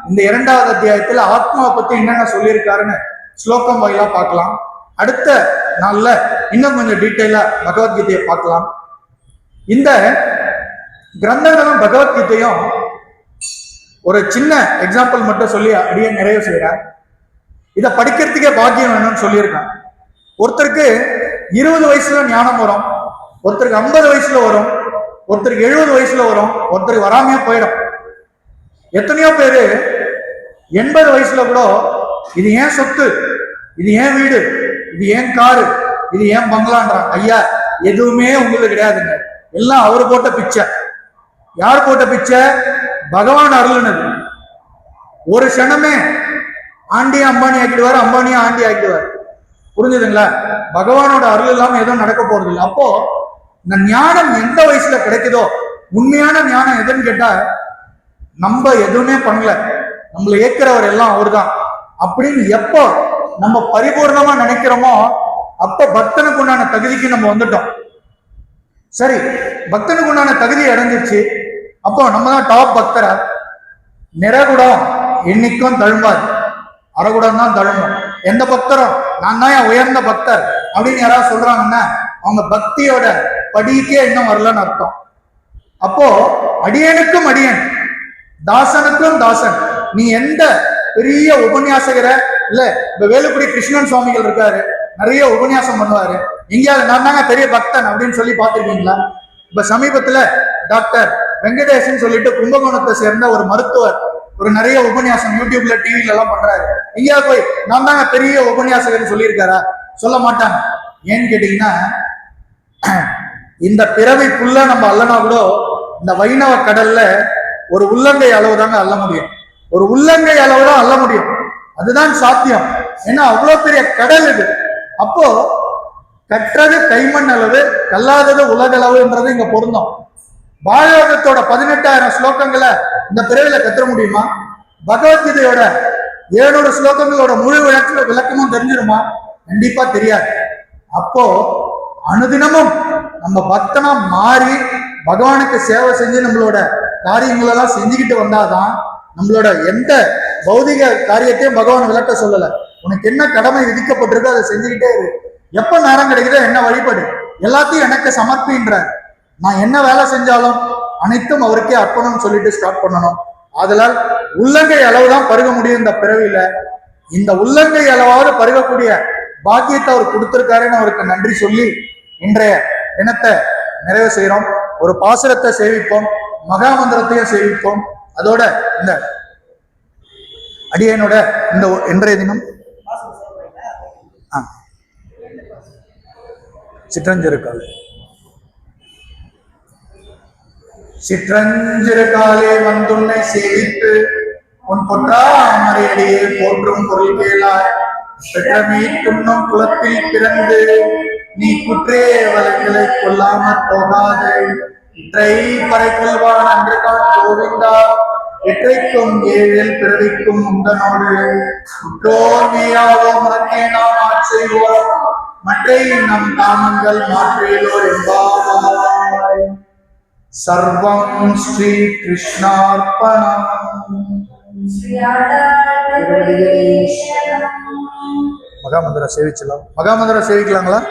இந்த 2வது அத்தியாயத்தில் ஆத்மாவை பத்தி என்னென்ன சொல்லியிருக்காருன்னு ஸ்லோகம் வாயிலா பார்க்கலாம். அடுத்த நாள்ல இன்னும் கொஞ்சம் டீட்டெயிலா பகவத்கீதையை பார்க்கலாம். இந்த கிரந்தங்களும் பகவத்கீதையும் ஒரு சின்ன எக்ஸாம்பிள் மட்டும் சொல்லி அப்படியே நிறைவு செய்யறேன். இதை படிக்கிறதுக்கே பாக்கியம் வேணும்னு சொல்லியிருக்கேன். ஒருத்தருக்கு 20 வயசுல ஞானம் வரும், ஒருத்தருக்கு 50 வயசுல வரும், ஒருத்தருக்கு 70 வயசுல வரும், ஒருத்தருக்கு வராமையே போயிடும். எத்தனையோ பேரு 80 வயசுல கூட இது ஏன் சொத்து, இது ஏன் வீடு, இது ஏன் காரு, இது ஏன் பங்களான்றான். ஐயா, எதுவுமே உங்களுக்கு கிடையாதுங்க, எல்லாம் அவரு போட்ட பிச்சை. யார் போட்ட பிச்சை? பகவான் அருள்னது. ஒரு க்ஷணமே ஆண்டியா அம்பானி ஆக்கிடுவார், அம்பானியா ஆண்டி ஆக்கிடுவார். புரிஞ்சுதுங்களா? பகவானோட அருள் இல்லாம எதுவும் நடக்க போறது இல்லை. அப்போ இந்த ஞானம் எந்த வயசுல கிடைக்குதோ, உண்மையான ஞானம் எதுன்னு கேட்டா, நம்ம எதுவுமே பண்ணல, நம்மளை ஏற்கிறவர் எல்லாம் அவர் தான் அப்படின்னு எப்போ நம்ம பரிபூர்ணமா நினைக்கிறோமோ அப்ப பக்தனுக்கு உண்டான தகுதிக்கு நம்ம வந்துட்டோம். சரி, பக்தனுக்கு உண்டான தகுதி அடைஞ்சிருச்சு, அப்போ நம்ம தான் டாப் பக்தரா? நிறகுடம் என்னைக்கும் தழும்பாது, அறகுடம் தான் தழும்பும். எந்த பக்தரும் நான் தான் உயர்ந்த பக்தர் அப்படின்னு யாராவது சொல்றாங்கன்னா அவங்க பக்தியோட படிக்கே இன்னும் வரலன்னு அர்த்தம். அப்போ அடியனுக்கும் அடியன், தாசனுக்கும் தாசன். நீ எந்த பெரிய உபன்யாசகரை இல்ல, இப்ப வேலுக்குடி கிருஷ்ணன் சுவாமிகள் இருக்காரு, நிறைய உபன்யாசம் பண்ணுவாரு, எங்கேயாவது நான் தாங்க பெரிய பக்தன் அப்படின்னு சொல்லி பார்த்துருக்கீங்களா? இப்ப சமீபத்துல டாக்டர் வெங்கடேசன் சொல்லிட்டு கும்பகோணத்தை சேர்ந்த ஒரு மருத்துவர் ஒரு நிறைய உபன்யாசம் யூடியூப்ல டிவில எல்லாம் பண்றாரு. எங்கேயா போய் நான் தாங்க பெரிய உபன்யாசகர் சொல்லியிருக்காரா? சொல்ல மாட்டாங்க. ஏன்னு கேட்டீங்கன்னா, இந்த பிறவிக்குள்ள நம்ம அல்லனா கூட இந்த வைணவ கடல்ல ஒரு உள்ளங்கை அளவு தாங்க அள்ள முடியும். ஒரு உள்ளங்கை அளவு தான் அள்ள முடியும். அதுதான் சாத்தியம். ஏன்னா அவ்வளவு பெரிய கடல் இது. அப்போ கற்றது கைமண் அளவு, கல்லாதது உலகளவுன்றது இங்க பொருந்தம். பாகவதத்தோட 18,000 ஸ்லோகங்களை இந்த பிறவில கற்ற முடியுமா? பகவத்கீதையோட 700 ஸ்லோகங்களோட முழு விளக்கமும் தெரிஞ்சிருமா? கண்டிப்பா தெரியாது. அப்போ அனுதினமும் நம்ம பக்தனா மாறி பகவானுக்கு சேவை செஞ்சு நம்மளோட காரியங்கள் எல்லாம் செஞ்சுக்கிட்டு வந்தாதான் நம்மளோட எந்த பௌதிக காரியத்தையும் பகவான் விளக்க சொல்லல. உனக்கு என்ன கடமை விதிக்கப்பட்டிருக்கோ அதை செஞ்சுக்கிட்டே இரு. எப்ப நேரம் கிடைக்குதோ என்ன வழிபடு, எல்லாத்தையும் எனக்கு சமர்ப்பின்றார். நான் என்ன வேலை செஞ்சாலும் அனைத்தும் அவருக்கே அர்ப்பணம் சொல்லிட்டு ஸ்டார்ட் பண்ணணும். அதனால் உள்ளங்கை அளவுதான் பருக முடியும் இந்த பிறவியில. இந்த உள்ளங்கை அளவாவது பருகக்கூடிய பாக்கியத்தை அவர் கொடுத்திருக்காருன்னு அவருக்கு நன்றி சொல்லி இன்றைய தினத்தை நிறைவு செய்யறோம். ஒரு பாசுரத்தை சேவிப்போம், மகாமந்திரத்தையும் சேவிப்போம். அதோட இந்த அடியனோட இந்த இன்றைய தினம் சிற்றஞ்சிறுக்கால் சிற்றஞ்சிறுகாலே வந்துன்னை சேவித்து உன் பொற்றாமரையடியே போற்றும் பொருள் கேளாய். பெற்றமே துண்ணும் குலத்தில் பிறந்து நீ குற்றே வலைகளை கொல்லாமற் போகாது. இற்றை பறை கொள்வான் அன்று கான் கோவிந்தா. எற்றைக்கும் ஏழில் பிறவிக்கும் உந்தனோடு குற்றோர் மேயாவோ மறக்கே நாம் ஆட்செய்வோம். மற்றை நம் தாமங்கள் மாற்றேலோர் என்பாவாய். சர்வம் ஸ்ரீ கிருஷ்ணார்ப்பணம். மகாமந்திரம் சேவிச்சலாம். மகாமந்திரம் சேவிக்கலாங்களா?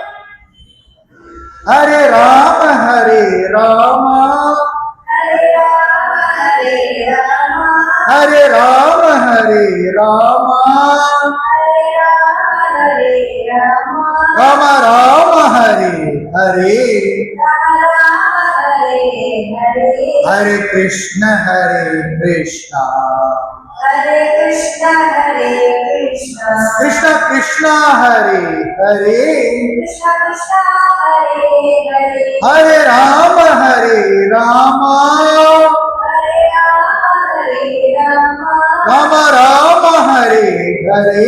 ஹரே ராம ஹரே ராமா ஹரே ராம ஹரே ராமா ராம ராம ஹரே ஹரே ஹரே கிருஷ்ண கிருஷ்ண கிருஷ்ண கிருஷ்ண ஹரே ஹரே ஹரே ராம ராமா ராம ராம ஹரே ஹரே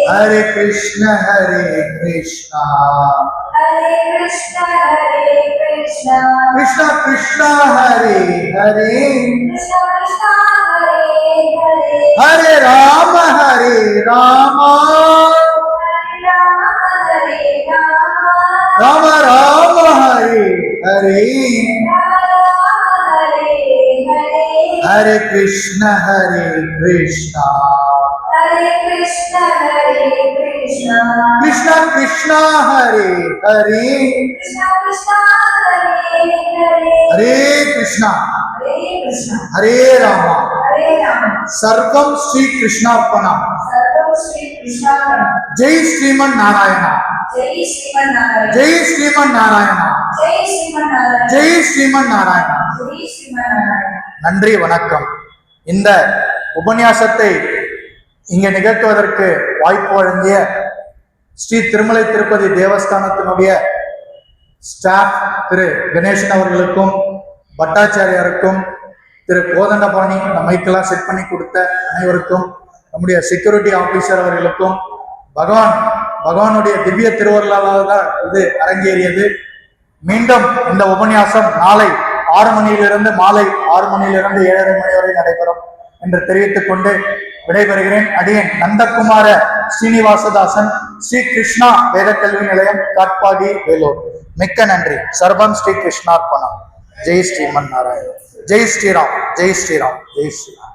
ஹரே கிருஷ்ண கிருஷ்ண கிருஷ்ண கிருஷ்ண ஹரே ஹரே ஹரே ராம ராமா ராம ராம ஹரே ஹரே ஹரே கிருஷ்ண கிருஷ்ண கிருஷ்ண கிருஷ்ண ஹரே ஹரே ஹரே கிருஷ்ணா ஹரே ராமா சர்வம் ஸ்ரீ கிருஷ்ணார்ப்பணம். ஜெய் ஸ்ரீமன் நாராயணா. ஜெய் ஸ்ரீமன் நாராயணா. ஜெய் ஸ்ரீமன் நாராயணா. நன்றி, வணக்கம். இந்த உபன்யாசத்தை இங்கே நிகழ்த்துவதற்கு வாய்ப்பு வழங்கிய ஸ்ரீ திருமலை திருப்பதி தேவஸ்தானத்தினுடைய ஸ்டாஃப் திரு கணேசன் அவர்களுக்கும், பட்டாச்சாரியாருக்கும், திரு கோதண்டபாணி இந்த மைக்கெல்லாம் செட் பண்ணி கொடுத்த அனைவருக்கும், நம்முடைய செக்யூரிட்டி ஆபீசர் அவர்களுக்கும், பகவானுடைய திவ்ய திருவருளால் தான் இது அரங்கேறியது. மீண்டும் இந்த உபன்யாசம் நாளை 6 மணியிலிருந்து மாலை 6 மணியிலிருந்து 7:30 மணி வரை நடைபெறும் என்று தெரிவித்துக் கொண்டு விடைபெறுகிறேன். அடியேன் நந்தகுமார ஸ்ரீனிவாசதாசன், ஸ்ரீ கிருஷ்ணா வேத கல்வி நிலையம், காட்பாடி, வேலூர். மிக்க நன்றி. சர்வம் ஸ்ரீ கிருஷ்ணார்ப்பணம். ஜெய் ஸ்ரீமன் நாராயணன். ஜெய் ஸ்ரீராம். ஜெய் ஸ்ரீராம். ஜெய் ஸ்ரீராம்.